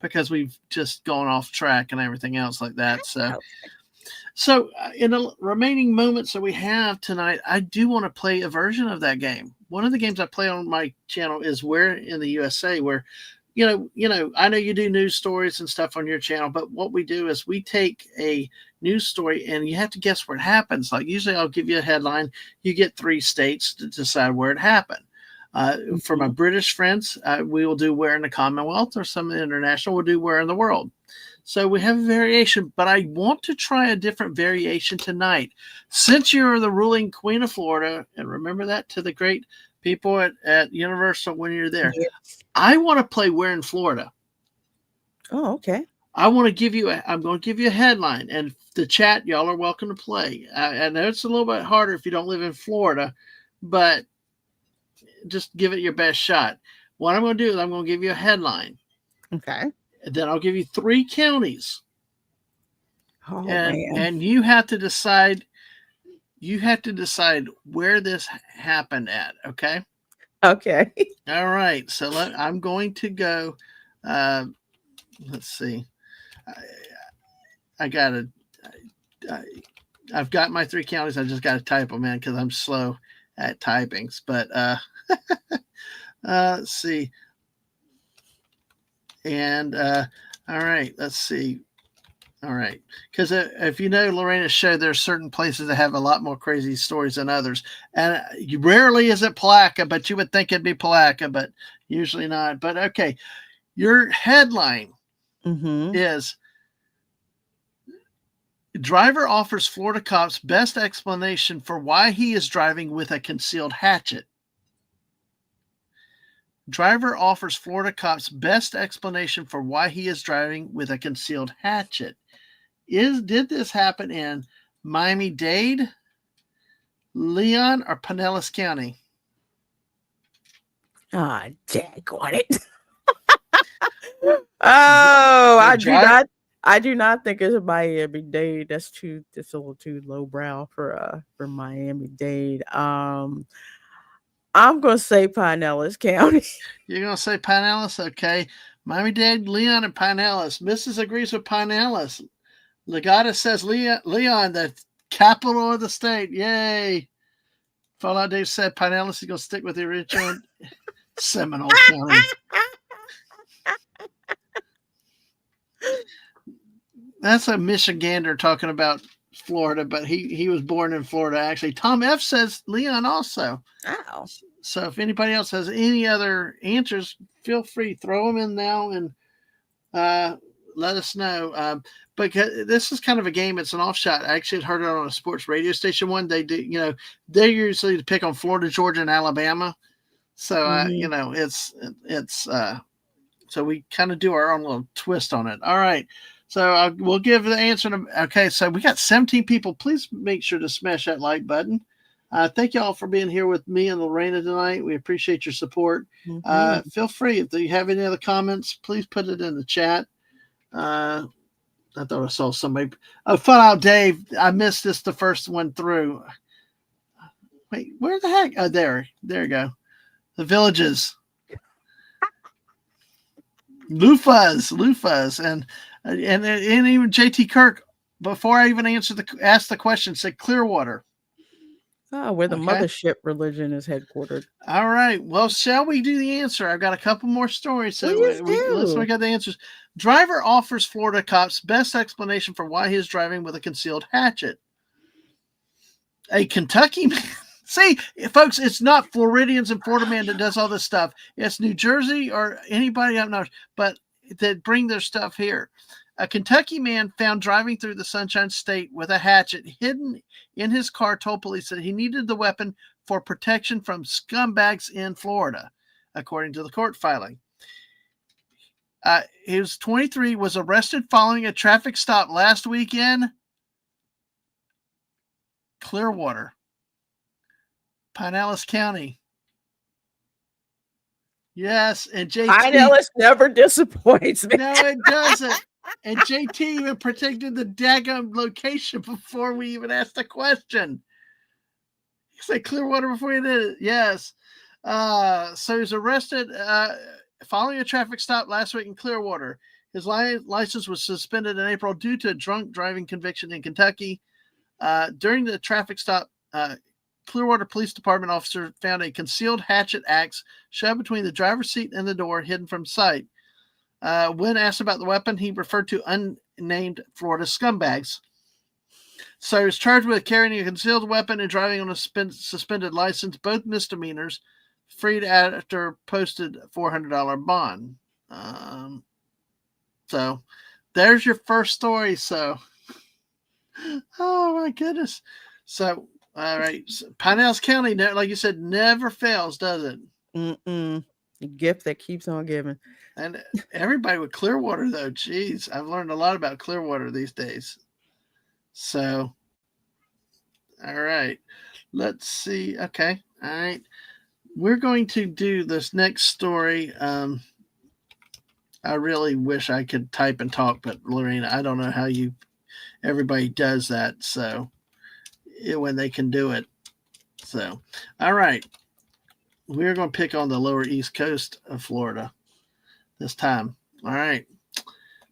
because we've just gone off track and everything else like that. So Oh, in the remaining moments that we have tonight, I do want to play a version of that game. One of the games I play on my channel is Where in the USA, where I know you do news stories and stuff on your channel, but what we do is we take a news story and you have to guess where it happens. Like usually I'll give you a headline, you get three states to decide where it happened. For my mhm. British friends, we will do where in the Commonwealth, or some international will do where in the world. So we have a variation, but I want to try a different variation tonight. Since you're the ruling queen of Florida, and remember that to the great people at Universal when you're there, Yeah. I want to play Where in Florida. Oh, okay. I'm going to give you a headline, and the chat, y'all are welcome to play. I know it's a little bit harder if you don't live in Florida, but just give it your best shot. What I'm going to do is I'm going to give you a headline, Okay. and then I'll give you three counties, Oh and man. and you have to decide. You have to decide where this happened at. Okay. Okay. All right. So I'm going to go. Uh, let's see. I got to I've got my 3 counties. I just got to type them in because I'm slow at typings. But let's see. And all right, let's see. All right, because if you know Lorena's show, there's certain places that have a lot more crazy stories than others, and rarely is it Palaca, but you would think it'd be Palaca, but usually not. But okay, your headline is driver offers Florida cops best explanation for why he is driving with a concealed hatchet. Driver offers Florida cops best explanation for why he is driving with a concealed hatchet. Did this happen in Miami-Dade, Leon, or Pinellas County? Ah, daggone it. Oh, I do not think it's Miami-Dade. That's a little too lowbrow for Miami-Dade. I'm gonna say Pinellas County. You're gonna say Pinellas? Okay. Miami-Dade, Leon, and Pinellas. Mrs. agrees with Pinellas. Legata says Leon, the capital of the state. Yay. Fallout Dave said Pinellas is going to stick with the original Seminole County. That's a Michigander talking about Florida, but he was born in Florida, actually. Tom F. says Leon also. Oh. So if anybody else has any other answers, feel free. Throw them in now and let us know. But this is kind of a game. It's an offshot. I actually heard it on a sports radio station one. They do, they usually pick on Florida, Georgia, and Alabama. So, it's so we kind of do our own little twist on it. All right. So we'll give the answer. Okay. So we got 17 people. Please make sure to smash that like button. Thank you all for being here with me and Lorena tonight. We appreciate your support. Feel free. If you have any other comments, please put it in the chat. I thought I saw somebody. Oh, Fallout Dave. I missed this the first one through. Wait, where the heck? Oh, there you go. The villages. Loofahs. And even JT Kirk, before I even asked the question, said Clearwater. Oh, where the mothership religion is headquartered. All right. Well, shall we do the answer? I've got a couple more stories. So let's look at the answers. Driver offers Florida cops best explanation for why he is driving with a concealed hatchet. A Kentucky man. See, folks, it's not Floridians and Florida man that does all this stuff. It's New Jersey or anybody up north, but that bring their stuff here. A Kentucky man found driving through the Sunshine State with a hatchet hidden in his car told police that he needed the weapon for protection from scumbags in Florida, according to the court filing. He was 23, was arrested following a traffic stop last weekend. Clearwater, Pinellas County. Yes, and JT. Pinellas never disappoints me. No, it doesn't. And JT even predicted the daggum location before we even asked the question. He said Clearwater before he did it. Yes. So he was arrested following a traffic stop last week in Clearwater. His license was suspended in April due to a drunk driving conviction in Kentucky. During the traffic stop, Clearwater Police Department officer found a concealed hatchet axe shoved between the driver's seat and the door, hidden from sight. When asked about the weapon, he referred to unnamed Florida scumbags. So he was charged with carrying a concealed weapon and driving on a suspended license, both misdemeanors, freed after posted $400 bond. So there's your first story. So, oh my goodness. So, all right. So, Pinellas County, like you said, never fails, does it? The gift that keeps on giving. And everybody with Clearwater, though, geez, I've learned a lot about Clearwater these days. So, all right. Let's see. Okay. All right. We're going to do this next story. I really wish I could type and talk, but Lorena, I don't know how everybody does that. So, when they can do it. So, all right. We're going to pick on the lower east coast of Florida this time. All right.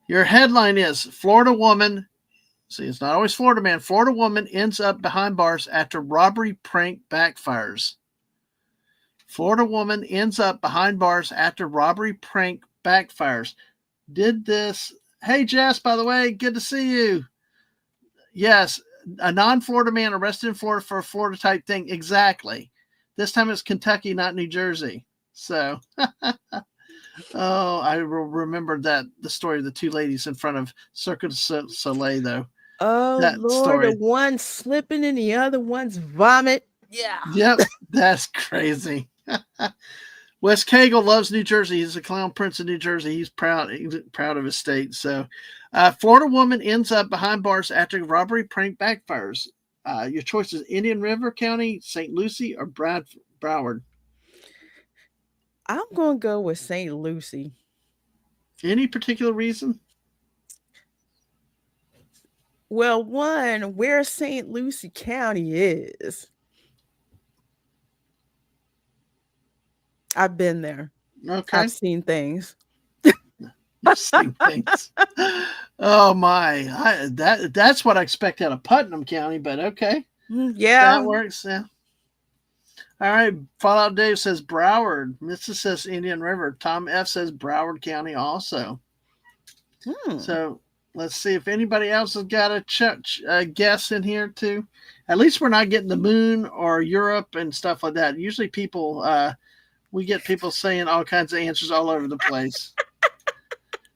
Your headline is Florida woman See, it's not always Florida man. Florida woman ends up behind bars after robbery prank backfires. Florida woman ends up behind bars after robbery prank backfires. Did this. Hey, Jess, by the way, good to see you. Yes, a non Florida man arrested in Florida for a Florida type thing. Exactly. This time it's Kentucky, not New Jersey. So, oh, I remember that the story of the two ladies in front of Cirque du Soleil, though. Oh That Lord, the story. one's slipping and the other one's vomit. Yeah. Yep, that's crazy. Wes Cagle loves New Jersey. He's a clown prince of New Jersey. He's proud of his state. So, Florida woman ends up behind bars after robbery prank backfires. Your choice is Indian River County, St. Lucie, or Broward. I'm gonna go with St. Lucie. Any particular reason? Well, one, where St. Lucie County is. I've been there. Okay, I've seen things. you've seen things. Oh my, that's what I expect out of Putnam County, but okay, Yeah. that works. Yeah. All right, Fallout Dave says Broward. Mrs. says Indian River. Tom F says Broward County also. Hmm. So let's see if anybody else has got a guess in here too. At least we're not getting the moon or Europe and stuff like that. Usually we get people saying all kinds of answers all over the place.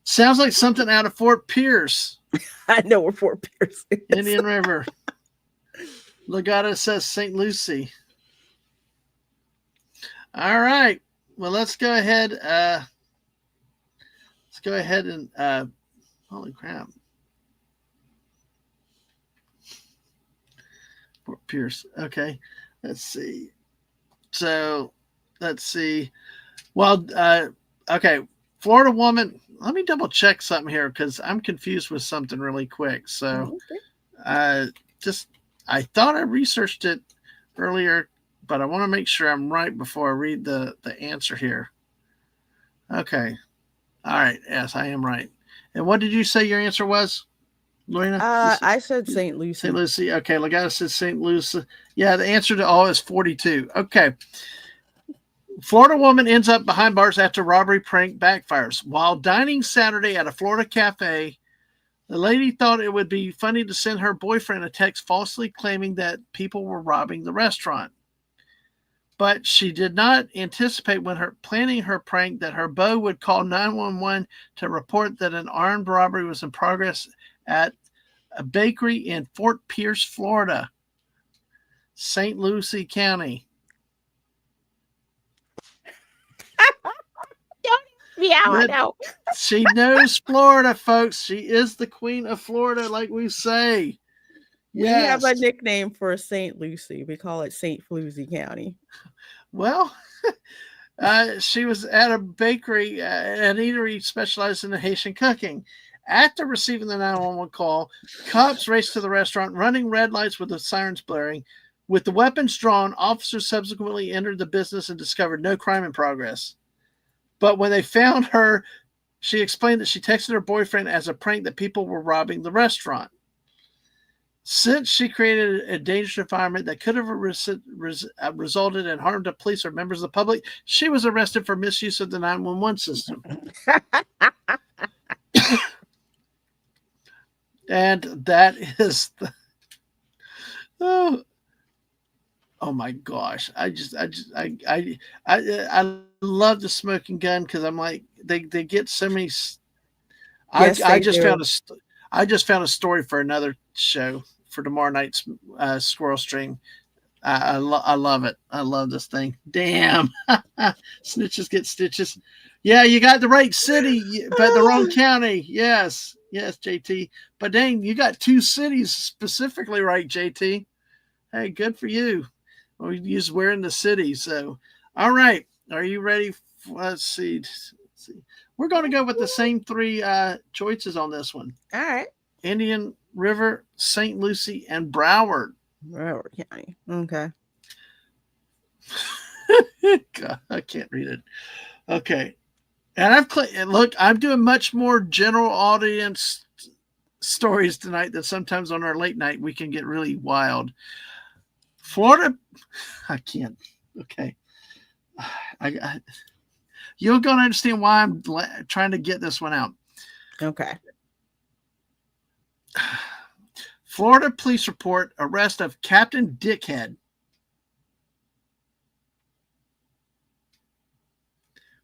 Sounds like something out of Fort Pierce. I know where Fort Pierce is. Indian River. Legato says St. Lucie. All right. Well, let's go ahead. And holy crap. Fort Pierce. Okay. Let's see. So let's see. Well, okay. Florida woman. Let me double check something here because I'm confused with something really quick. So, just I thought I researched it earlier, but I want to make sure I'm right before I read the answer here. Okay. All right. Yes, I am right. And what did you say your answer was, Lorena? I said St. Lucie. St. Lucie. Okay. Legato says St. Lucie. Yeah, the answer to all is 42. Okay. Florida woman ends up behind bars after robbery prank backfires. While dining Saturday at a Florida cafe, the lady thought it would be funny to send her boyfriend a text falsely claiming that people were robbing the restaurant. But she did not anticipate when planning her prank that her beau would call 911 to report that an armed robbery was in progress at a bakery in Fort Pierce, Florida, St. Lucie County. Yeah, I know. She knows Florida, folks. She is the queen of Florida, like we say. We have a nickname for St. Lucie. We call it St. Floozy County. Well, she was at a bakery, an eatery specialized in Haitian cooking. After receiving the 911 call, cops raced to the restaurant, running red lights with the sirens blaring. With the weapons drawn, officers subsequently entered the business and discovered no crime in progress. But when they found her, she explained that she texted her boyfriend as a prank that people were robbing the restaurant. Since she created a dangerous environment that could have resulted in harm to police or members of the public, she was arrested for misuse of the 911 system. And that is the... Oh my gosh! I love the smoking gun because I'm like they get so many. I just found a story for another show for tomorrow night's squirrel stream. I love it. I love this thing. Damn, snitches get stitches. Yeah, you got the right city, but the wrong county. Yes, JT. But dang, you got two cities specifically right, JT. Hey, good for you. We use where in the city. So, all right. Are you ready? Let's see. We're going to go with the same three choices on this one. All right. Indian River, St. Lucie, and Broward. Broward County. Okay. God, I can't read it. Okay. And I'm doing much more general audience stories tonight that sometimes on our late night we can get really wild. Florida, I can't. Okay, I you're going to understand why I'm trying to get this one out. Okay. Florida police report arrest of Captain Dickhead.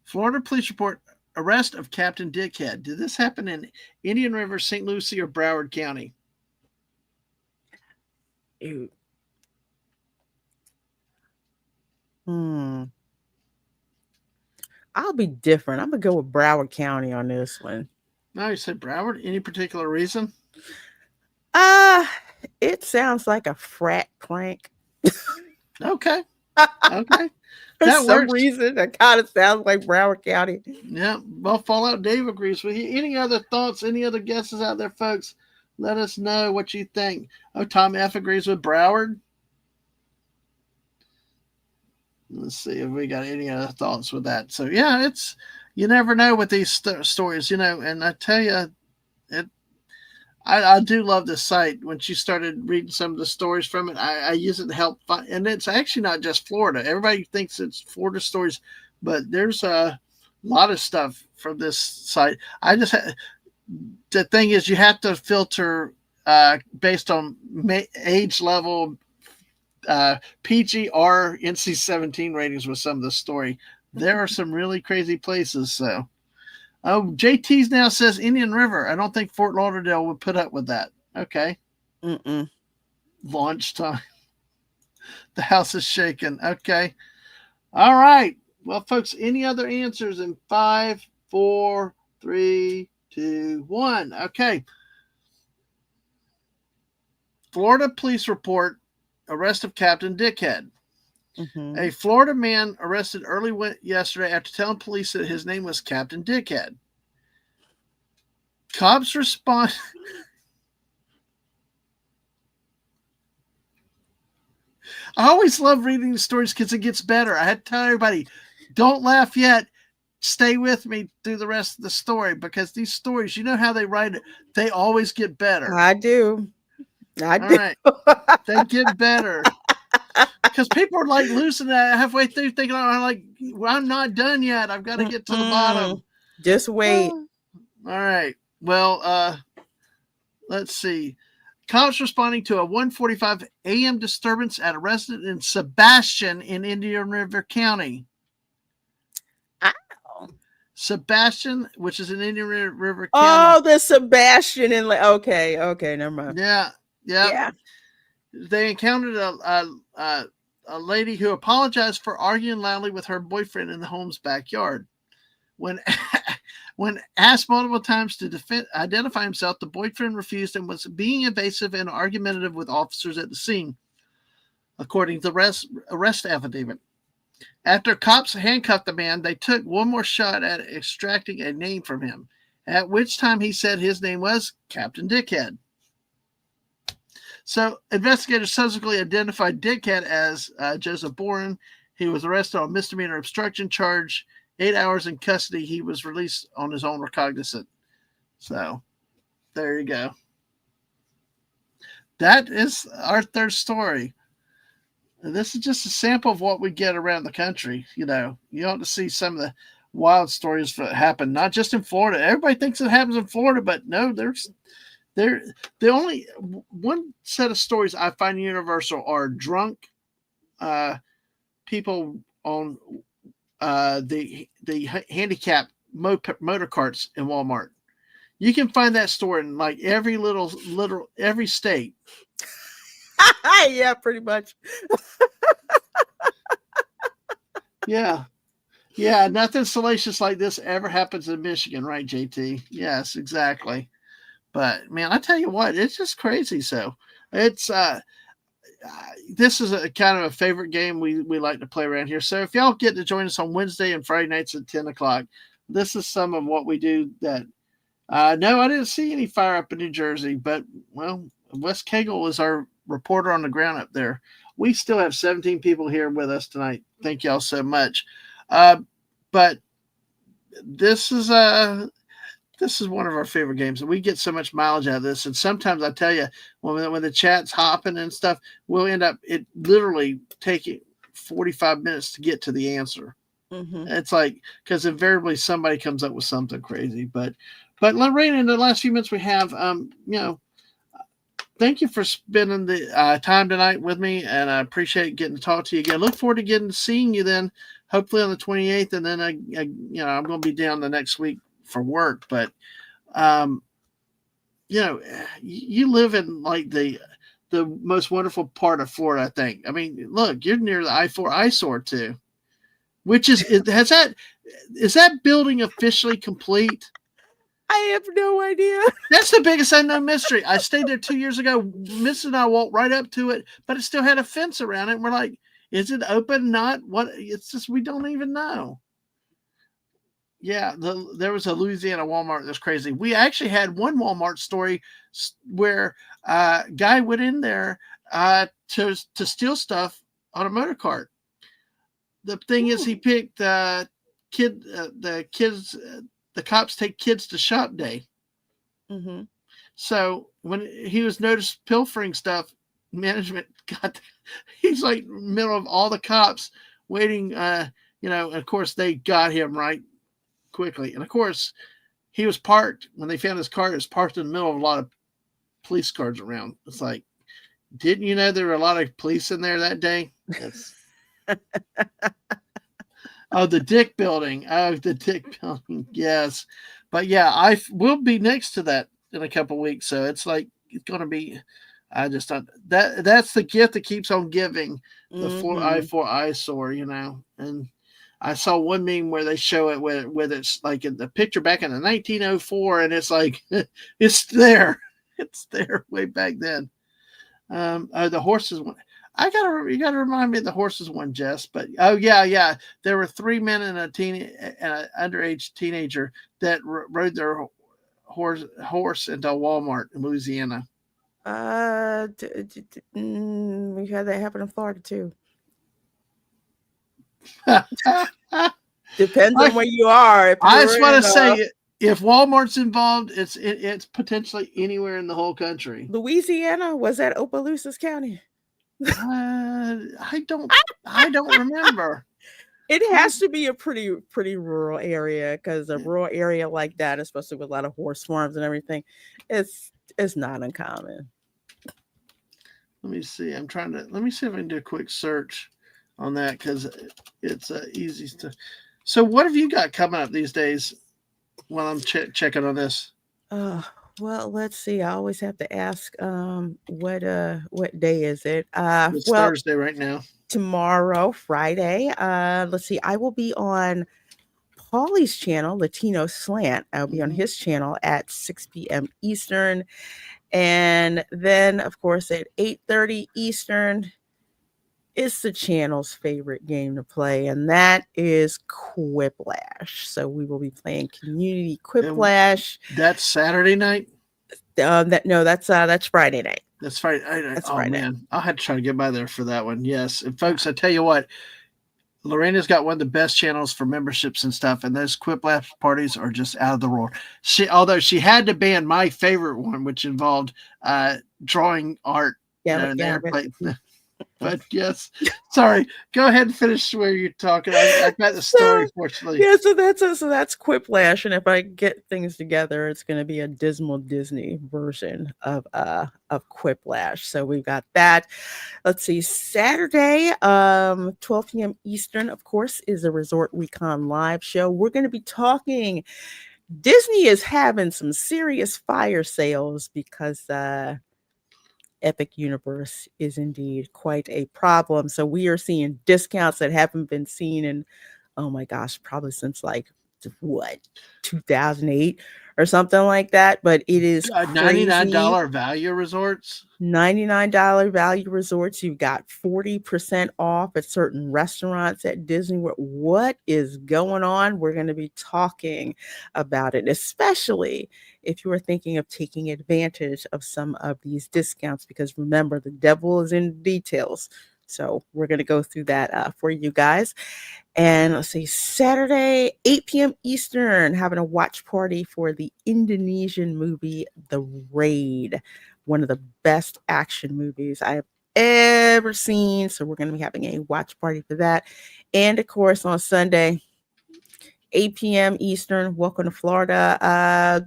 Florida police report arrest of Captain Dickhead. Did this happen in Indian River, St. Lucie, or Broward County? Ew. Hmm. I'll be different. I'm gonna go with Broward County on this one. No, you said Broward. Any particular reason? Uh it sounds like a frat prank. Okay. Okay. For That some works. reason, that kind of sounds like Broward County. Yeah. Well, Fallout Dave agrees with you. Any other thoughts? Any other guesses out there, folks? Let us know what you think. Oh, Tom F agrees with Broward. Let's see if we got any other thoughts with that. So yeah, it's you never know with these stories, And I tell you, it. I do love this site. When she started reading some of the stories from it, I use it to help find. And it's actually not just Florida. Everybody thinks it's Florida stories, but there's a lot of stuff from this site. The thing is, you have to filter based on age level, PG or NC-17 ratings with some of the story. There are some really crazy places. So, oh, JT's now says Indian River. I don't think Fort Lauderdale would put up with that. Okay, Mm-mm. launch time. The house is shaking. Okay, all right. Well, folks, any other answers in 5, 4, 3, 2, 1? Okay. Florida police report arrest of Captain Dickhead. Mm-hmm. A Florida man arrested early yesterday after telling police that his name was Captain Dickhead. Cops respond. I always love reading the stories because it gets better. I had to tell everybody, don't laugh yet. Stay with me through the rest of the story because these stories, you know how they write it, they always get better. I do. All right. They get better. Because people are like losing that halfway through thinking, well, I'm not done yet. I've got to get to the bottom. Just wait. All right. Well, let's see. Cops responding to a 1:45 a.m. disturbance at a residence in Sebastian in Indian River County. Ow. Sebastian, which is in Indian River County. Oh, the Sebastian and okay, never mind. Yeah. They encountered a lady who apologized for arguing loudly with her boyfriend in the home's backyard. When asked multiple times to identify himself, the boyfriend refused and was being evasive and argumentative with officers at the scene, according to the arrest affidavit. After cops handcuffed the man, they took one more shot at extracting a name from him, at which time he said his name was Captain Dickhead. So investigators subsequently identified Dickhead as Joseph Boren. He was arrested on misdemeanor obstruction charge. 8 hours in custody. He was released on his own recognizance. So, there you go. That is our third story. And this is just a sample of what we get around the country. You ought to see some of the wild stories that happen, not just in Florida. Everybody thinks it happens in Florida, but no, the only one set of stories I find universal are drunk people on the handicapped motor carts in Walmart. You can find that store in like every every state. Yeah, pretty much. Yeah, nothing salacious like this ever happens in Michigan, right, JT? Yes, exactly. But man, I tell you what, it's just crazy. So it's this is a kind of a favorite game we like to play around here. So if y'all get to join us on Wednesday and Friday nights at 10 o'clock, this is some of what we do. That no, I didn't see any fire up in New Jersey, but well, Wes Cagle is our reporter on the ground up there. We still have 17 people here with us tonight. Thank y'all so much. But this is this is one of our favorite games, and we get so much mileage out of this. And sometimes I tell you, when the chat's hopping and stuff, we'll end up it literally taking 45 minutes to get to the answer. Mm-hmm. It's like because invariably somebody comes up with something crazy. But Lorraine, in the last few minutes we have, thank you for spending the time tonight with me, and I appreciate getting to talk to you again. Look forward to seeing you then, hopefully on the 28th, and then I'm going to be down the next week for work. But um, you live in like the most wonderful part of Florida, I think. I mean, look, you're near the I-4 eyesore too, which is that building officially complete? I have no idea. That's the biggest unknown mystery. I stayed there 2 years ago. Miss and I walked right up to it, but it still had a fence around it. And we're like, is it open? Not what? It's just we don't even know. Yeah, there was a Louisiana Walmart that's crazy. We actually had one Walmart story where a guy went in there to steal stuff on a motor cart. The thing is, he picked the kids. The cops take kids to shop day. Mm-hmm. So when he was noticed pilfering stuff, management he's like middle of all the cops waiting. Of course they got him right quickly, and of course he was parked when they found his car. It was parked in the middle of a lot of police cars around. It's like, didn't you know there were a lot of police in there that day? Oh, the Dick Building. Oh, the Dick Building. Yes, but yeah, I will be next to that in a couple weeks. So it's like it's going to be. I just thought that's the gift that keeps on giving. The I-4 eyesore, and I saw one meme where they show it with it's like in the picture back in the 1904, and it's like it's there, it's there way back then. The horses one. You gotta remind me of the horses one, Jess. But yeah, there were three men and an underage teenager that rode their horse into Walmart in Louisiana. We had that happen in Florida too. Depends on where you are. I just want to say, if Walmart's involved, it's potentially anywhere in the whole country. Louisiana, was that Opelousas County? I don't remember. It has to be a pretty rural area, because a rural area like that, especially with a lot of horse farms and everything, it's not uncommon. Let me see. Let me see if I can do a quick search on that, because it's easy to. So, what have you got coming up these days while I'm checking on this? Well, let's see. I always have to ask, what day is it? It's Thursday right now. Tomorrow, Friday. Let's see. I will be on Paulie's channel, Latino Slant. I'll be on his channel at 6 p.m. Eastern. And then, of course, at 8:30 Eastern, it's the channel's favorite game to play, and that is Quiplash. So we will be playing Community Quiplash. That's Saturday night? That's Friday night. That's Friday. Friday. Man, I'll have to try to get by there for that one. Yes, and folks, I tell you what, Lorena's got one of the best channels for memberships and stuff, and those Quiplash parties are just out of the world. Although she had to ban my favorite one, which involved drawing art. But yes, sorry. Go ahead and finish where you're talking. I got the story, fortunately. Yeah, so that's Quiplash, and if I get things together, it's going to be a Dismal Disney version of Quiplash. So we've got that. Let's see, Saturday, 12 p.m. Eastern, of course, is a Resort Recon live show. We're going to be talking. Disney is having some serious fire sales because Epic Universe is indeed quite a problem. So we are seeing discounts that haven't been seen in, oh my gosh, probably since 2008 or something like that. But it is $99 value resorts. $99 value resorts. You've got 40% off at certain restaurants at Disney World. What is going on? We're going to be talking about it, especially if you are thinking of taking advantage of some of these discounts, because remember, the devil is in the details. So we're going to go through that for you guys. And let's see, Saturday, 8 p.m. Eastern, having a watch party for the Indonesian movie The Raid, one of the best action movies I have ever seen. So we're going to be having a watch party for that. And of course, on Sunday, 8 p.m. Eastern, welcome to Florida.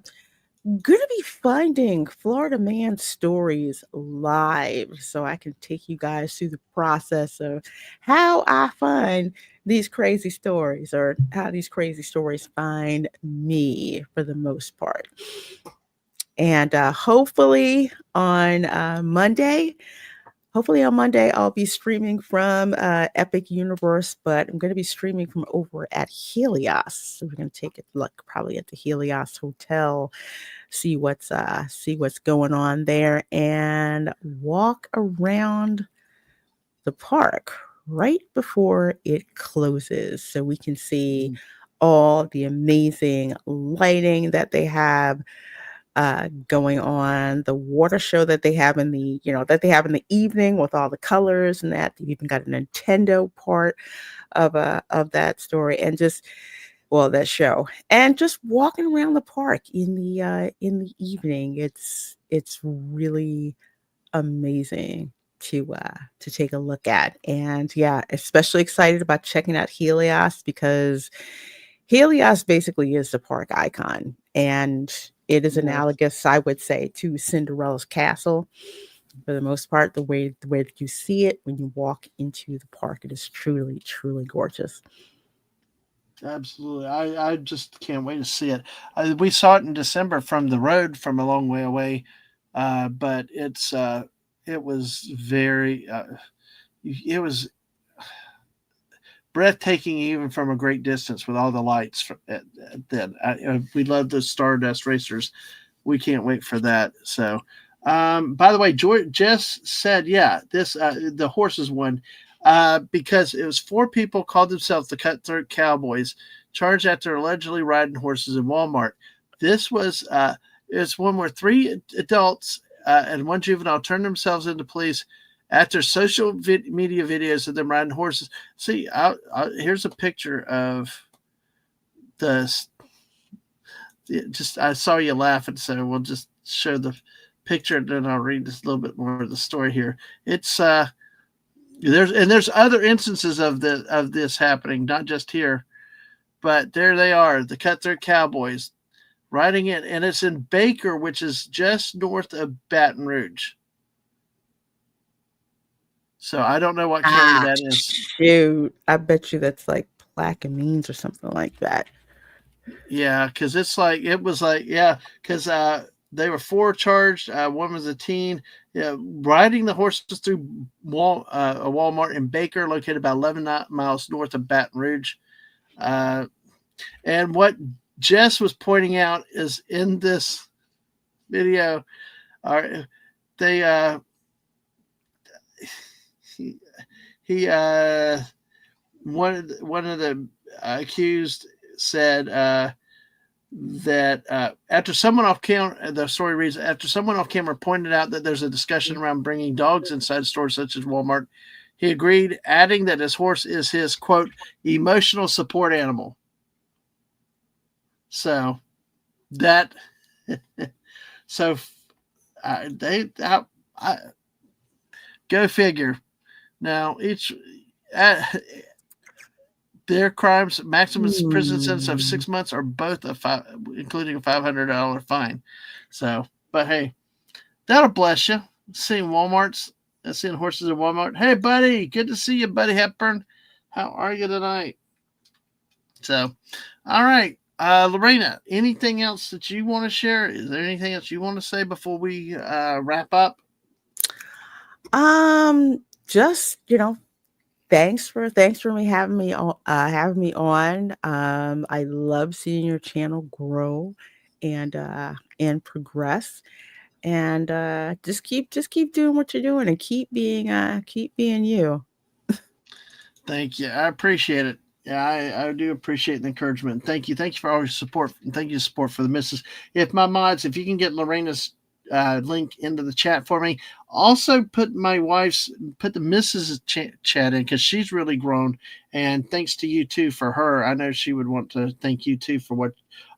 Gonna be finding Florida Man stories live so I can take you guys through the process of how I find these crazy stories or how these crazy stories find me for the most part. And hopefully on Monday, I'll be streaming from Epic Universe, but I'm going to be streaming from over at Helios. So we're going to take a look probably at the Helios Hotel, see what's going on there, and walk around the park right before it closes, so we can see all the amazing lighting that they have going on, the water show that they have in the evening with all the colors and that. They've even got a Nintendo part of that story, and just that show, and just walking around the park in the evening. It's really amazing to take a look at. And yeah, especially excited about checking out Helios, because Helios basically is the park icon, and it is Yeah, analogous, I would say, to Cinderella's castle for the most part. The way that you see it when you walk into the park, it is truly, truly gorgeous. absolutely. I just can't wait to see it. We saw it in December from the road from a long way away, but it was very it was breathtaking even from a great distance with all the lights. Then we love the Stardust Racers. We can't wait for that. So, by the way, Jess said, yeah, this the horses won because it was four people called themselves the Cutthroat Cowboys, charged after allegedly riding horses in Walmart. This was it's one where three adults and one juvenile turned themselves into police after social media videos of them riding horses. See, here's a picture of the just I saw you laughing, so we'll just show the picture and then I'll read just a little bit more of the story here. It's there's other instances of this happening, not just here, but there they are, the Cutthroat Cowboys riding it, and it's in Baker, which is just north of Baton Rouge. So I don't know what county Ah, that is. shoot. I bet you that's like Plaquemines or something like that. Yeah, because it's like it was like yeah, because they were four charged. One was a teen. Yeah, riding the horses through a Walmart in Baker, located about 11 miles north of Baton Rouge. Uh, and what Jess was pointing out is in this video, are they he, he one of the accused said that after someone off camera, the story reads, after someone off camera pointed out that there's a discussion around bringing dogs inside stores such as Walmart, he agreed, adding that his horse is his, quote, emotional support animal. So that, so I, go figure. Now, uh, their crimes, maximum prison sentence of Hmm. 6 months, or both including a $500 fine. So, but hey, that'll bless you. Seeing Walmart's, seeing horses at Walmart. Hey, buddy, good to see you, buddy Hepburn. How are you tonight? So, all right, Lorena. Anything else that you want to share? Is there anything else you want to say before we wrap up? Just thanks for me having me on. I love seeing your channel grow and progress, and just keep doing what you're doing, and keep being you. Thank you. I appreciate it. Yeah, I do appreciate the encouragement. Thank you. Thank you for all your support. And thank you for support for the missus. If my mods, if you can get Lorena's link into the chat for me. Also, put the Mrs. Chat in because she's really grown. And thanks to you too for her. I know she would want to thank you too for what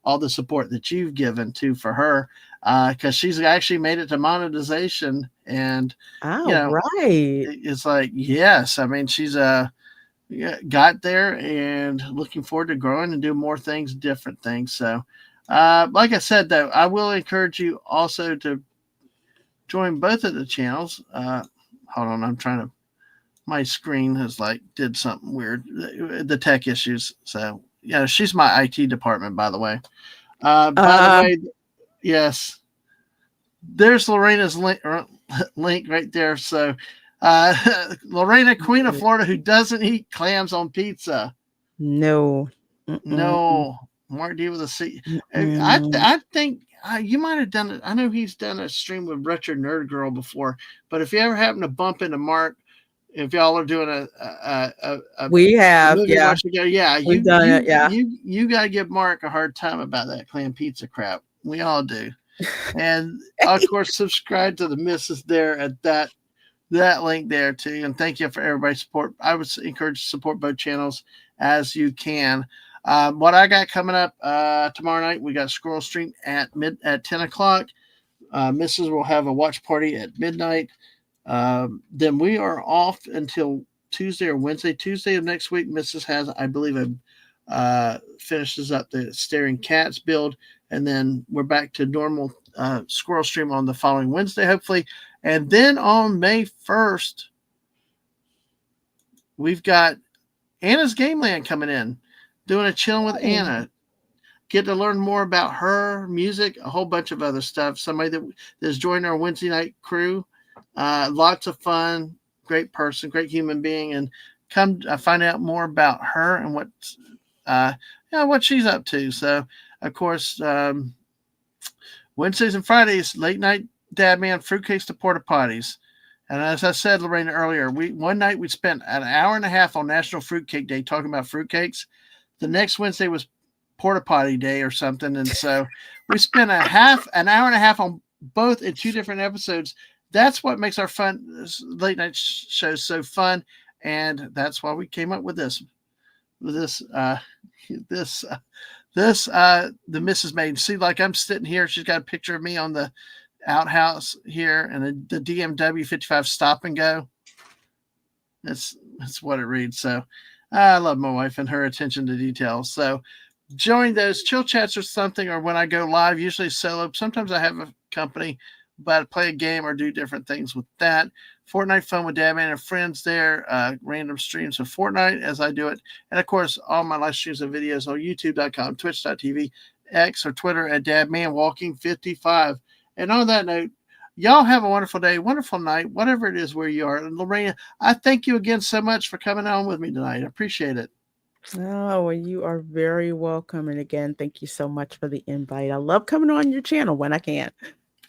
all the support that you've given to for her because she's actually made it to monetization. And you All know, right. it's like yes, I mean she's got there and looking forward to growing and doing more things, different things. So, like I said, though, I will encourage you also to join both of the channels. Hold on, I'm trying to. My screen has like did something weird. The tech issues. So, yeah, she's my IT department, by the way. By the Uh, way, yes, there's Lorena's link right there. So, Lorena, Queen of Florida, who doesn't eat clams on pizza. no. Mm-mm. No, Mark D with a C. Mm-mm. I think you might have done it. I know he's done a stream with Retro Nerd Girl before, but if you ever happen to bump into Mark, if y'all are doing a We have, movie yeah, watch together, yeah, we've done it, yeah. you got to give Mark a hard time about that clam pizza crap. We all do, and of course subscribe to the missus there at that link there too. And thank you for everybody's support. I would encourage to support both channels as you can. What I got coming up tomorrow night, we got Squirrel Stream at 10 o'clock. Mrs. will have a watch party at midnight. Then we are off until Tuesday or Wednesday. Tuesday of next week, Mrs. has, I believe, finishes up the Staring Cats build, and then we're back to normal Squirrel Stream on the following Wednesday, hopefully. And then on May 1st, we've got Anna's Game Land coming in, doing a Chillin with Oh, Anna. Get to learn more about her music, a whole bunch of other stuff. Somebody that's joined our Wednesday night crew. Lots of fun, great person, great human being, and come find out more about her and uh, what she's up to. So, of course, Wednesdays and Fridays, late night dad man fruitcakes to porta potties. And as I said, Lorena earlier, one night we spent an hour and a half on National Fruitcake Day talking about fruitcakes. The next Wednesday was porta potty day or something, and so we spent an hour and a half on both in two different episodes. That's what makes our fun late night shows so fun, and that's why we came up with this this the Mrs. Maiden. See, like I'm sitting here, she's got a picture of me on the outhouse here, and the DMW 55 stop and go. That's what it reads. So I love my wife and her attention to detail. So join those chill chats or something, or when I go live, usually solo. Sometimes I have a company, but I play a game or do different things with that. Fortnite fun with Dad Man and friends there. Random streams of Fortnite as I do it. And of course, all my live streams and videos on youtube.com, twitch.tv, X or Twitter at DadManWalking55. And on that note, y'all have a wonderful day, wonderful night, whatever it is where you are. And Lorena, I thank you again so much for coming on with me tonight. I appreciate it. oh, well, you are very welcome. And again, thank you so much for the invite. I love coming on your channel when I can.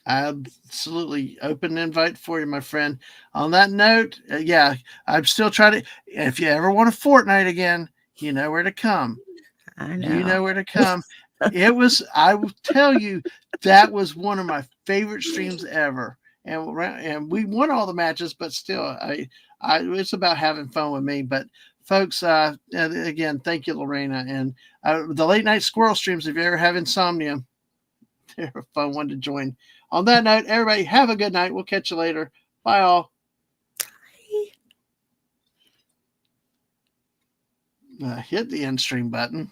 Absolutely open invite for you, my friend. On that note, yeah, I'm still trying to. If you ever want a Fortnite again, you know where to come. I You know. know where to come. I will tell you, that was one of my favorite streams ever. And we won all the matches, but still, it's about having fun with me. But folks, again, thank you, Lorena. And the late night squirrel streams, if you ever have insomnia, they're a fun one to join. On that note, everybody, have a good night. We'll catch you later. Bye, all. Hit the end stream button.